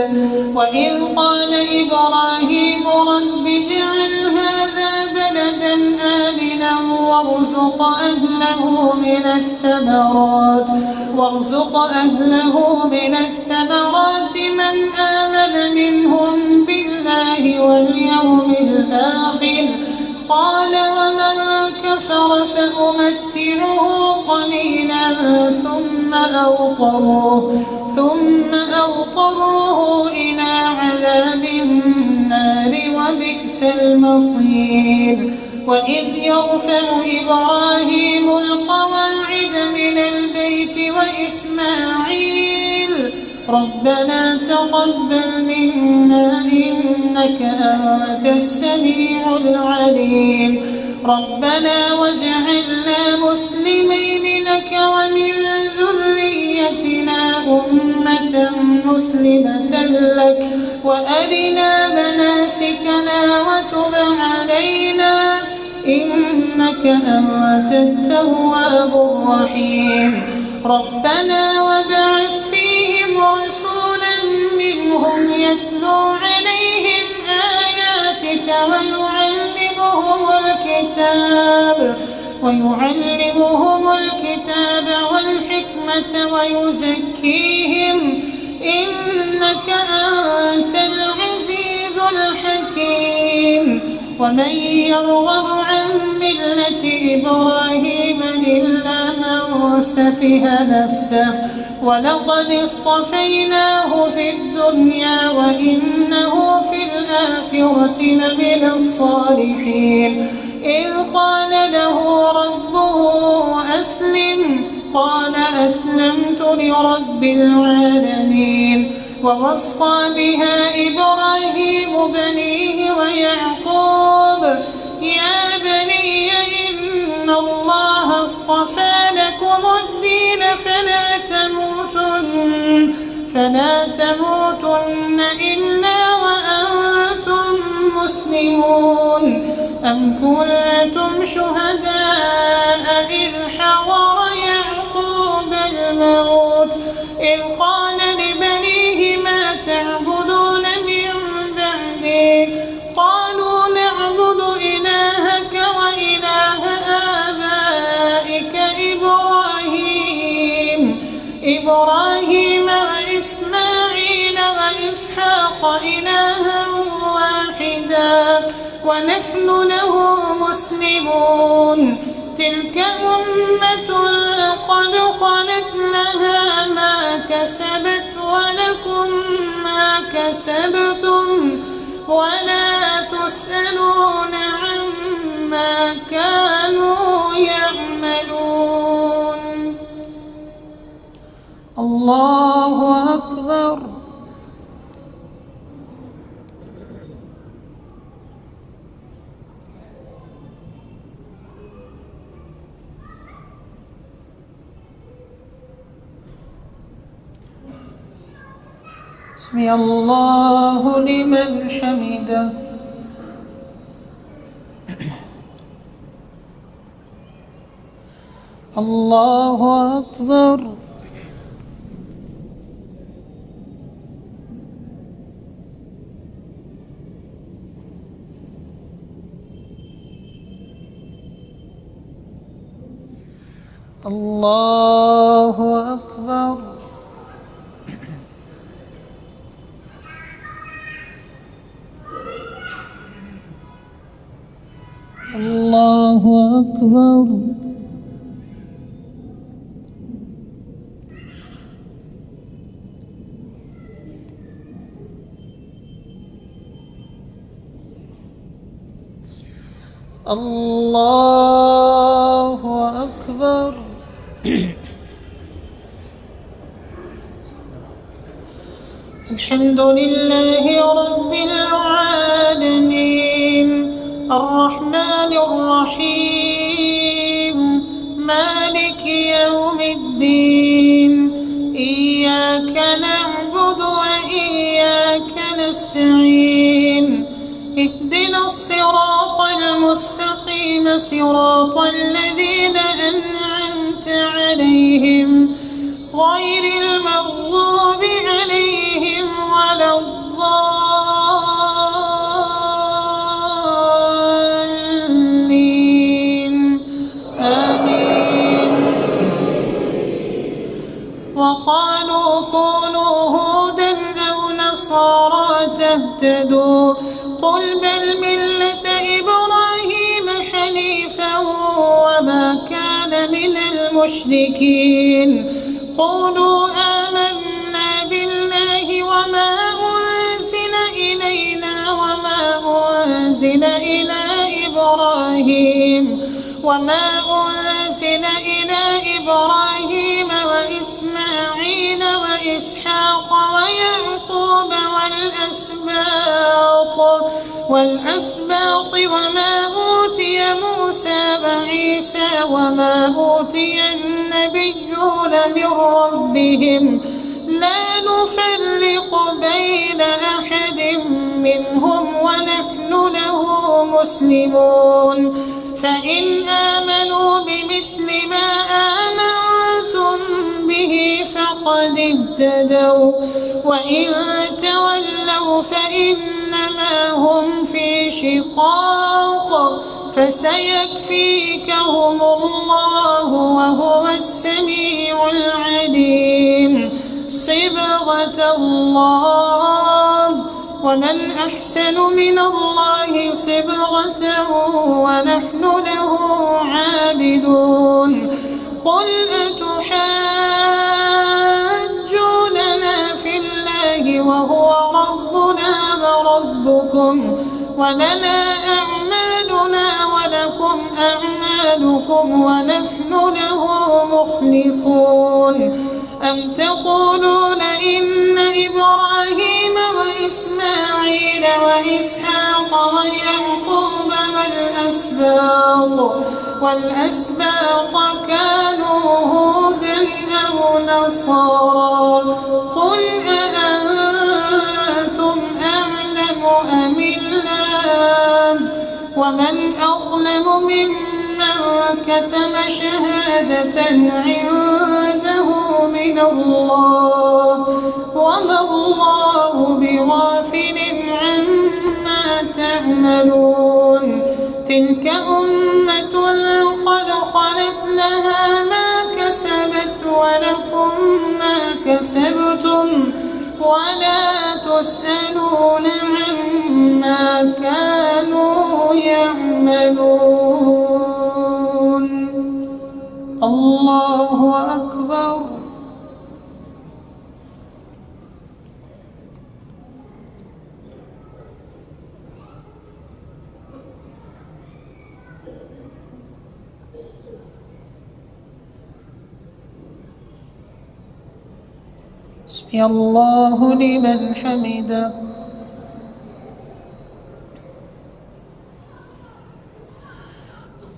وإذ قال إبراهيم رب اجعل هذا بلدا آمنا وارزق أهله من الثمرات من آمن منهم بالله واليوم الآخر قال ومن كفر فأمتعه قليلا ثم أضطره إلى عذاب النار وبئس المصير. وإذ يرفع إبراهيم القواعد من البيت وإسماعيل ربنا تقبل منا إنك أنت السميع العليم ربنا واجعلنا مسلمين لك ومن ذريتنا أمة مسلمة لك وأرنا مناسكنا وتب علينا إنك أنت التواب الرحيم. ربنا وابعث فيهم رسولا منهم يتلو عليهم آياتك ويعلمهم الكتاب والحكمة ويزكيهم إنك أنت العزيز الحكيم. ومن يرغب عن ملة إبراهيم إلا من سفه نفسه ولقد اصطفيناه في الدنيا وإنه في الآخرة لمن الصالحين. إذ قال له ربه أسلم قال أسلمت لرب العالمين. ووصى بها إبراهيم بنيه ويعقوب يا بني إن الله اصطفى لكم الدين فلا تموتن إلا وأنتم مسلمون. أم كنتم شهداء إذ حضر يعقوب الموت إذ قال لبنيه ما تعبدون من بعدي قالوا نعبد إلهك وإله آبائك إبراهيم وإسماعيل وإسحاق إلها واحدا ونحن له مسلمون تلك أمة قد خلت لها ما كسبت ولكم ما كسبتم ولا تسألون عما كانوا يعملون. الله أكبر. سمع الله لمن حمده. الله أكبر. الله أكبر. الله أكبر. الله أكبر. الحمد لله رب العالمين الرحمن الرحيم مالك يوم الدين إياك نعبد وإياك نستعين اهدنا الصراط المستقيم صراط الذين أنعمت عليهم غير المغضوب عليهم ولا الضالين آمين. وقالوا كونوا هودا أو نصارى تهتدوا قل بل ملة إبراهيم حنيفا وما كان من المشركين قولوا آمنا بالله وما أنزل إلينا وما أنزل إلى إبراهيم وإسماعيل وإسحاق ويعقوب والأسباط وما أوتي موسى وعيسى وما أوتي النبيون من ربهم لا نفرق بين أحد منهم ونحن له مسلمون فإن آمنوا بمثل ما آمنتم به فقد اهتدوا وإن تولوا فإنما هم في شقاق فسيكفيكهم الله وهو السميع العليم. صبغة الله ومن أحسن من الله صبغة ونحن له عابدون. قل أتحاجوننا في الله وهو ربنا وربكم ولنا أعمالنا ولكم أعمالكم ونحن له مخلصون. أم تقولون إن إبراهيم وإسماعيل وإسحاق ويعقوب والأسباط كانوا هودا أو نصارى قل أأنتم أعلم أم الله ومن أظلم ممن كتم شهادة عنده كسبت ولكم ما كسبتم ولا تسألون عما كانوا يعملون. الله أكبر. سمع الله لمن حمده.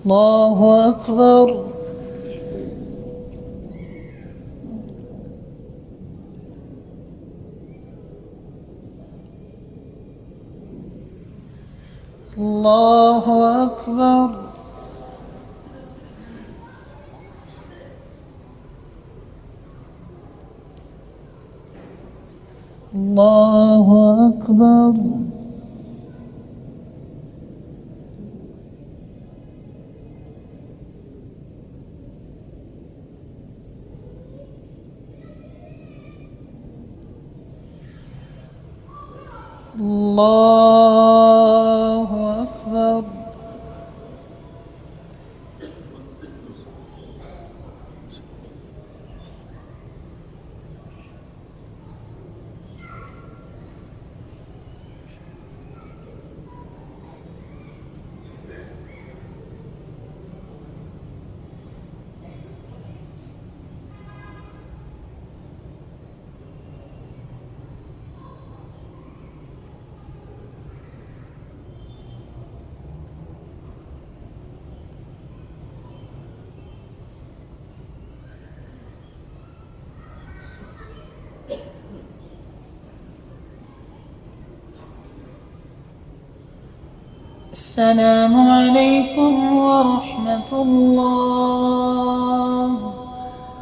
الله أكبر. الله أكبر. الله أكبر. الله أكبر. السلام عليكم ورحمة الله.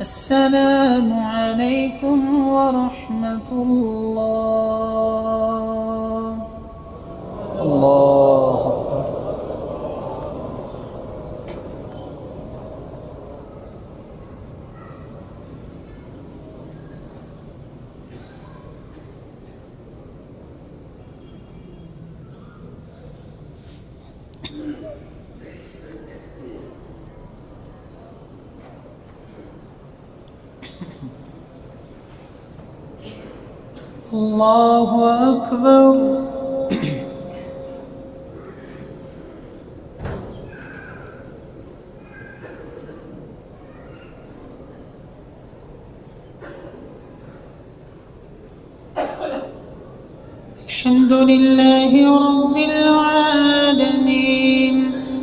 السلام عليكم ورحمة الله. الله أكبر. الله أكبر. الحمد لله رب العالمين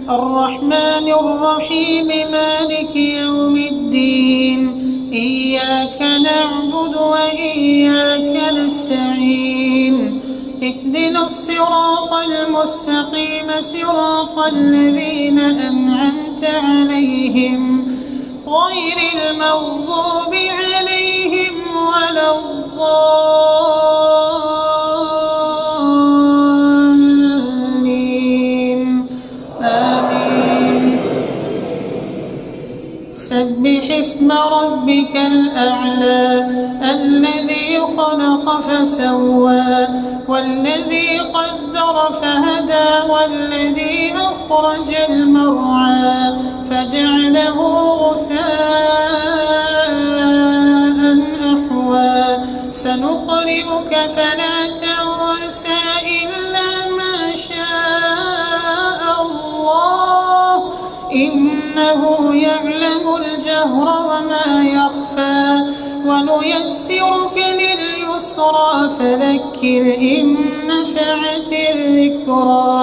الرحمن الرحيم مالك يوم الدين إياك نعبد وإياك نستعين اهدنا الصراط المستقيم صراط الذين أنعمت عليهم غير المغضوب عليهم ولا الضالين آمين. سبح اسم ربك الأعلى الذي خلق فسوى والذي قدر فهدى والذي أخرج المرعى فجعله غثاء أحوى سنقرئك فلا تنسى إلا ما شاء الله إنه يعلم الجهر وما يخفى ونيسرك لليسرى فذكر إن نفعت الذكرى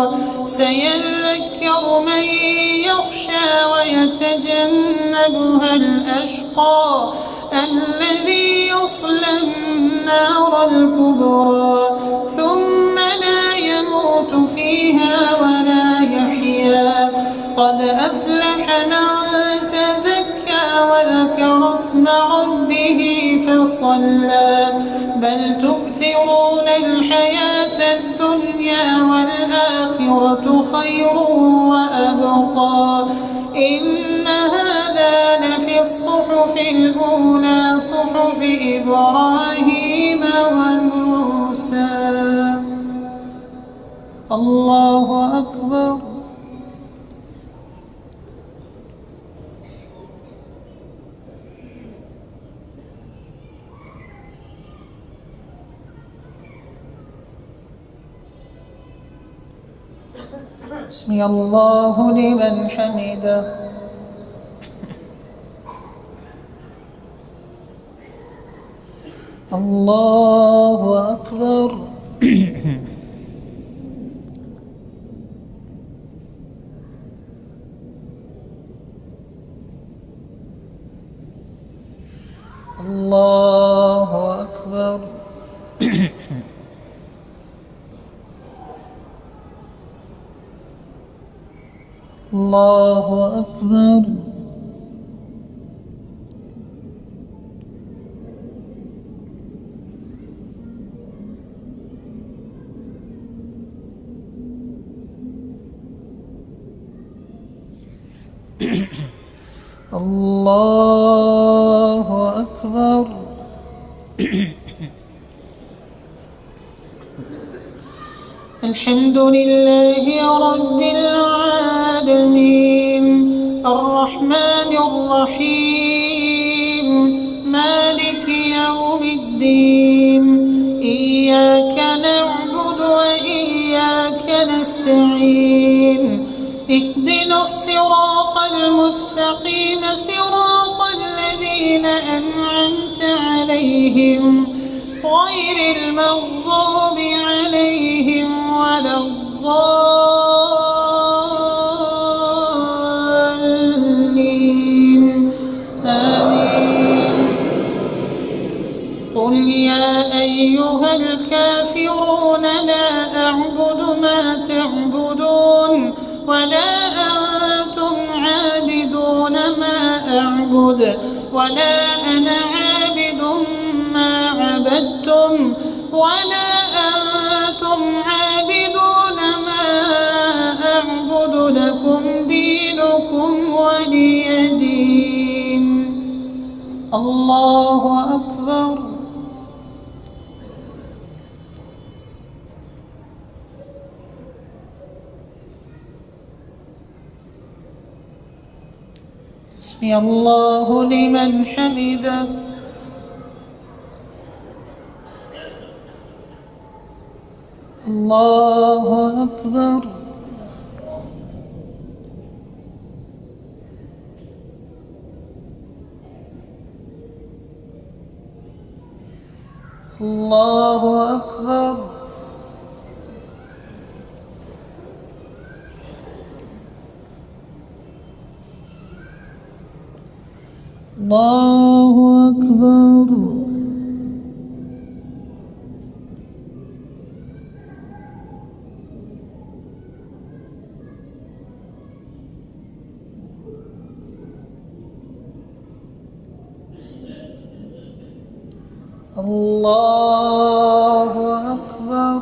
سيذكر من يخشى ويتجنبها الأشقى الذي يصلى النار الكبرى ثم لا يموت فيها ولا يحيا قد أفلح من تزكى وذكر اسم ربه فصلى بل تؤثرون الحياة الدنيا والآخرة خير وأبقى إن هذا لفي الصحف الصحف الأولى صحف إبراهيم وموسى. الله أكبر. سمع الله لمن حمده. الله أكبر. الله أكبر. الله أكبر. الله أكبر. الحمد لله رب العالمين الرحمن الرحيم مالك يوم الدين إياك نعبد وإياك نستعين اهدنا الصراط المستقيم صراط الذين أنعمت عليهم غير المغضوب عليهم ولا الضالين آمين. قل يا أيها الكافرون لا أعبد ما تعبدون ولا أنتم عابدون ما أعبد ولا أنا عابد ما عبدتم ولا أنتم عابدون ما أعبد لكم دينكم ولي دين. الله أكبر. سمع الله لمن حمده. الله أكبر. الله أكبر. الله أكبر. الله أكبر.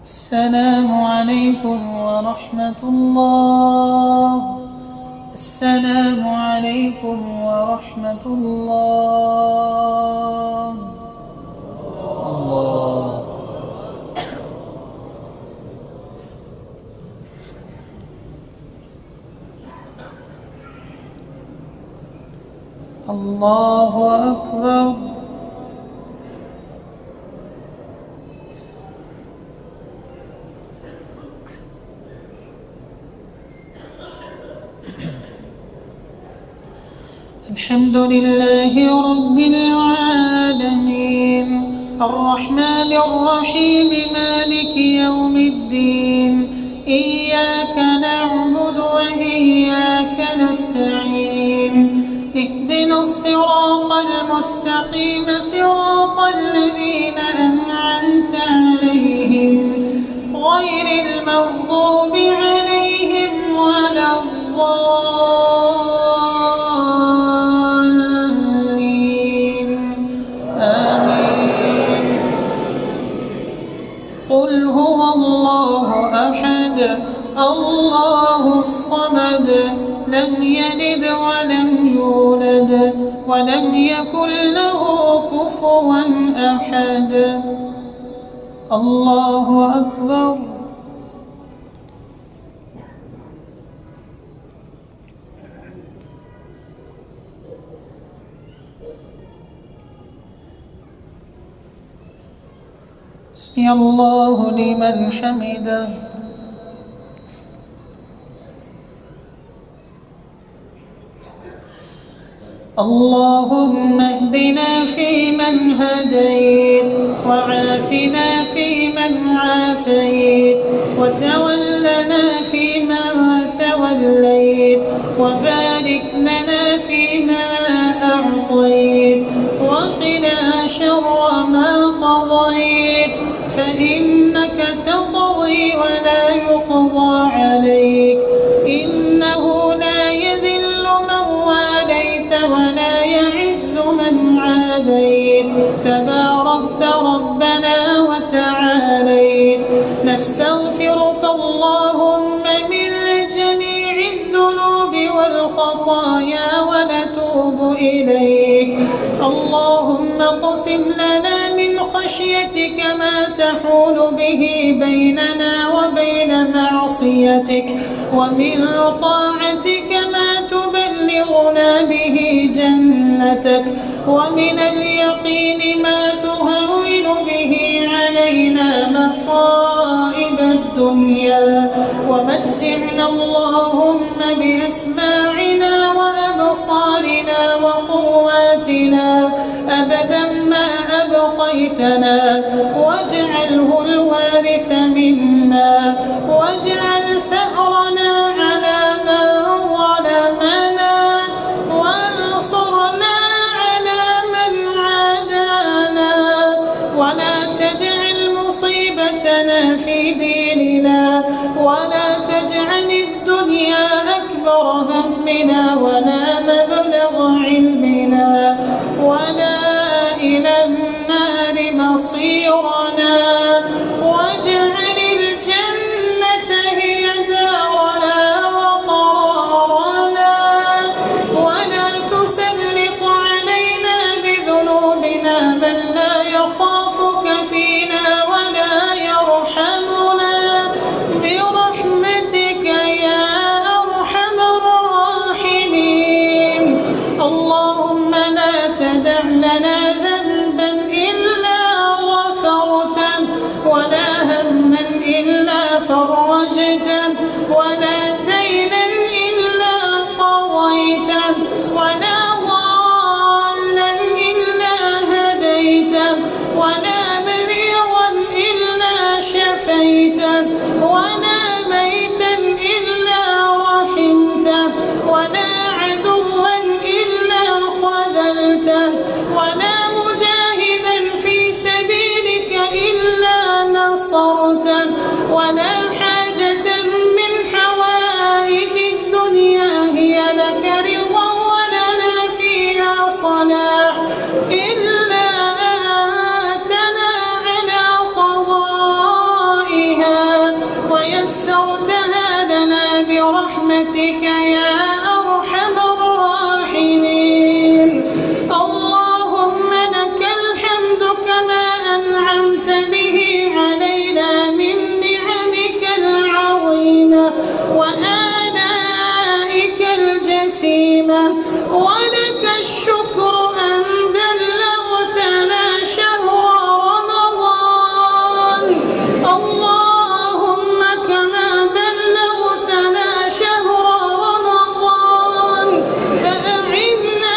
السلام عليكم ورحمة الله. السلام عليكم ورحمة الله. الله الله أكبر. الحمد لله رب العالمين الرحمن الرحيم مالك يوم الدين إياك نعبد وإياك نستعين اهدنا الصراط المستقيم صراط الذين أنعمت عليهم غير المغضوب عليهم ولا الضالين آمين. قل هو الله أحد الله الصمد لم يلد ولم يولد ولم يكن له كفوا أحد. الله أكبر. سمع الله لمن حمده. اللهم اهدنا فيمن هديت وعافنا فيمن عافيت وتولنا فيمن توليت وبارك لنا فيما أعطيت وقنا شر ما قضيت فإنك تقضي ولا يقضى عليك إنه لا يذل من واليت ولا يعز من عاديت تباركت ربنا وتعاليت. نستغفرك اللهم من جميع الذنوب والخطايا ونتوب إليك. اللهم اقسم لنا من خشيتك ما تحول به بيننا وبين معصيتك ومن طاعتك ما تبلغنا به جنتك ومن اليقين ما تهون به علينا مصائب الدنيا ومتعنا اللهم بأسماعنا وأبصارنا وقواتنا أبدا ما أبقيتنا واجعله الوارث منا واجعل ثأرنا على من ظلمنا وانصرنا على من عادانا ولا تجعل مصيبتنا في ديننا ولا تجعل الدنيا أكبر همنا ولا مبلغ علمنا ولا إلى النار مصيرنا واجعل الجنة هي دارنا وقرارنا ولا تسلط علينا بذنوبنا من لا يخافك فينا ولا يرحمنا برحمتك يا أرحم الراحمين. اللهم لا تدع لنا ذنبا إلا غفرته ولا هما إلا فرجته ولا دينا إلا قضيته ولا ضالا إلا هديته ولا مريضا إلا شفيته ولا ميتا إلا رحمته ولا عدوا إلا خذلته ولا مجاهدا في سبيلك إلا نصرته ولا حاجة من حوائج الدنيا هي لك رضا ولنا فيها صلاح إلا آتنا على قضائها ويسرتها لنا برحمتك يا أرحم الراحمين. اللهم لك الحمد كما أنعمت به علينا من نعمك العظيمة وآلائك الجسيمة ولك الشكر أن بلغتنا شهر رمضان. اللهم كما بلغتنا شهر رمضان فأعنا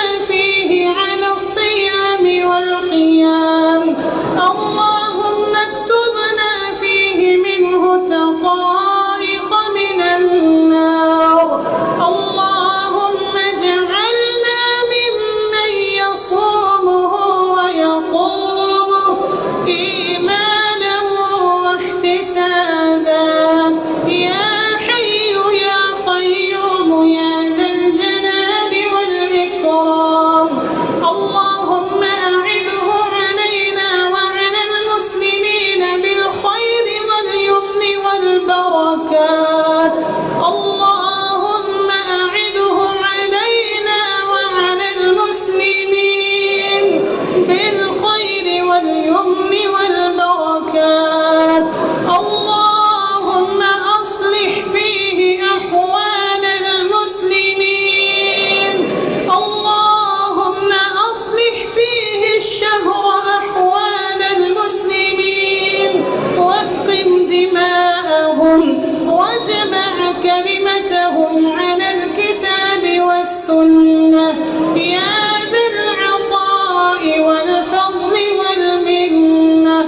كلمتهم على الكتاب والسنة يا ذا العطاء والفضل والمنة.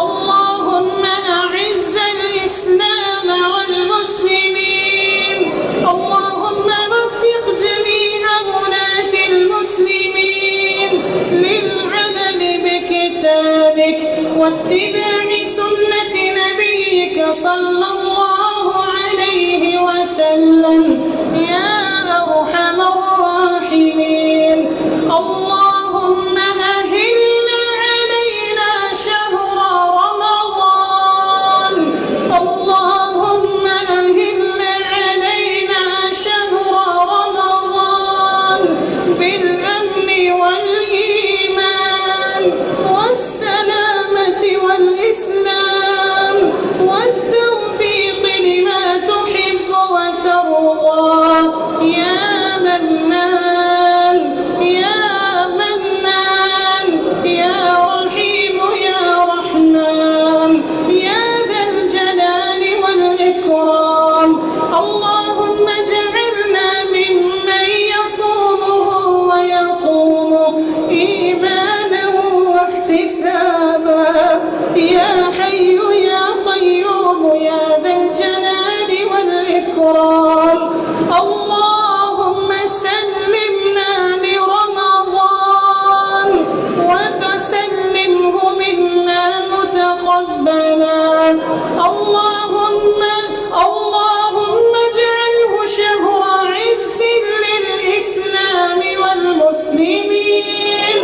اللهم أعز الإسلام والمسلمين. اللهم وفق جميع ولاة المسلمين للعمل بكتابك واتباع سنة نبيك صلى الله عليه وسلم يا أرحم الراحمين. اللهم أهلنا علينا شهر رمضان. اللهم أهلنا علينا شهر رمضان بالأمن والإيمان والسلامة والإسلام والتوفيق لما تحب وترضى يا منان يا منان يا رحيم يا رحمن يا ذا الجلال والإكرام. اللهم اجعلنا ممن يصومه ويقوم إيمانا واحتسابا يا حي يا قيوم يا ذا الجلال والإكرام. اللهم سلمنا لرمضان وتسلمه منا متقبلا. اللهم اجعله شهر عز للإسلام والمسلمين.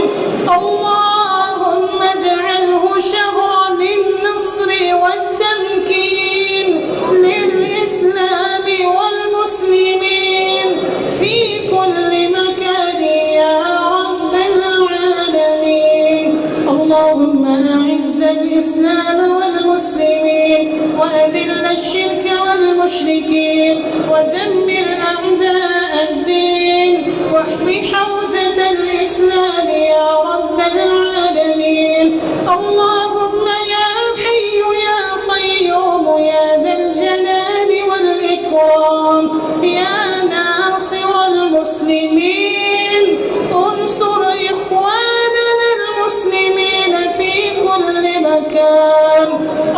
اللهم اجعله شهرا للنصر والتمكين للإسلام والمسلمين في كل مكان يا رب العالمين. اللهم أعز الإسلام والمسلمين وأذل الشرك والمشركين ودمر أعداء الدين واحمي حوزة الإسلام يا رب العالمين. اللهم يا حي يا قيوم يا ذا الجلال والإكرام يا ناصر المسلمين انصر إخواننا المسلمين في كل مكان.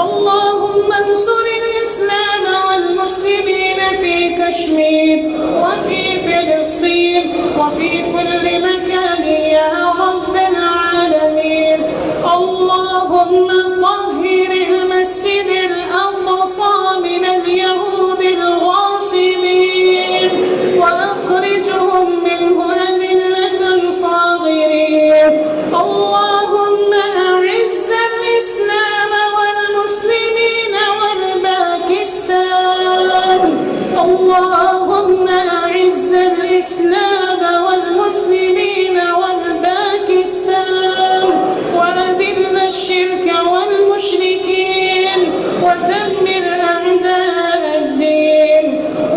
اللهم انصر الإسلام والمسلمين في كشمير وفي فلسطين وفي كل مكان يا رب العالمين. اللهم طهر المسجد الأقصى من اليهود الغاصبين وأخرجهم منه أذلة صاغرين. اللهم أعز الإسلام والمسلمين والباكستان. اللهم أعز الإسلام والمسلمين والباكستان وأذل الشرك والمشركين ودمر أعداء الدين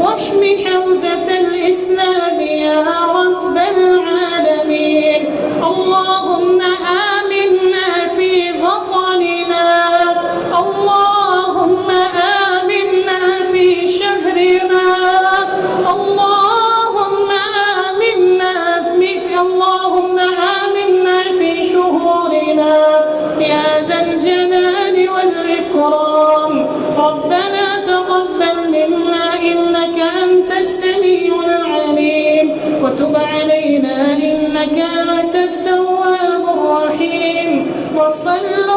واحمي حوزة الإسلام يا رب العالمين. اللهم آمنا في وطننا. اللهم آمنا في شهرنا. اللهم آمنا في شهورنا يا ذا الجلال والإكرام. ربنا تقبل منا إنك أنت السميع العليم وتب علينا إنك أنت التواب الرحيم. وصلى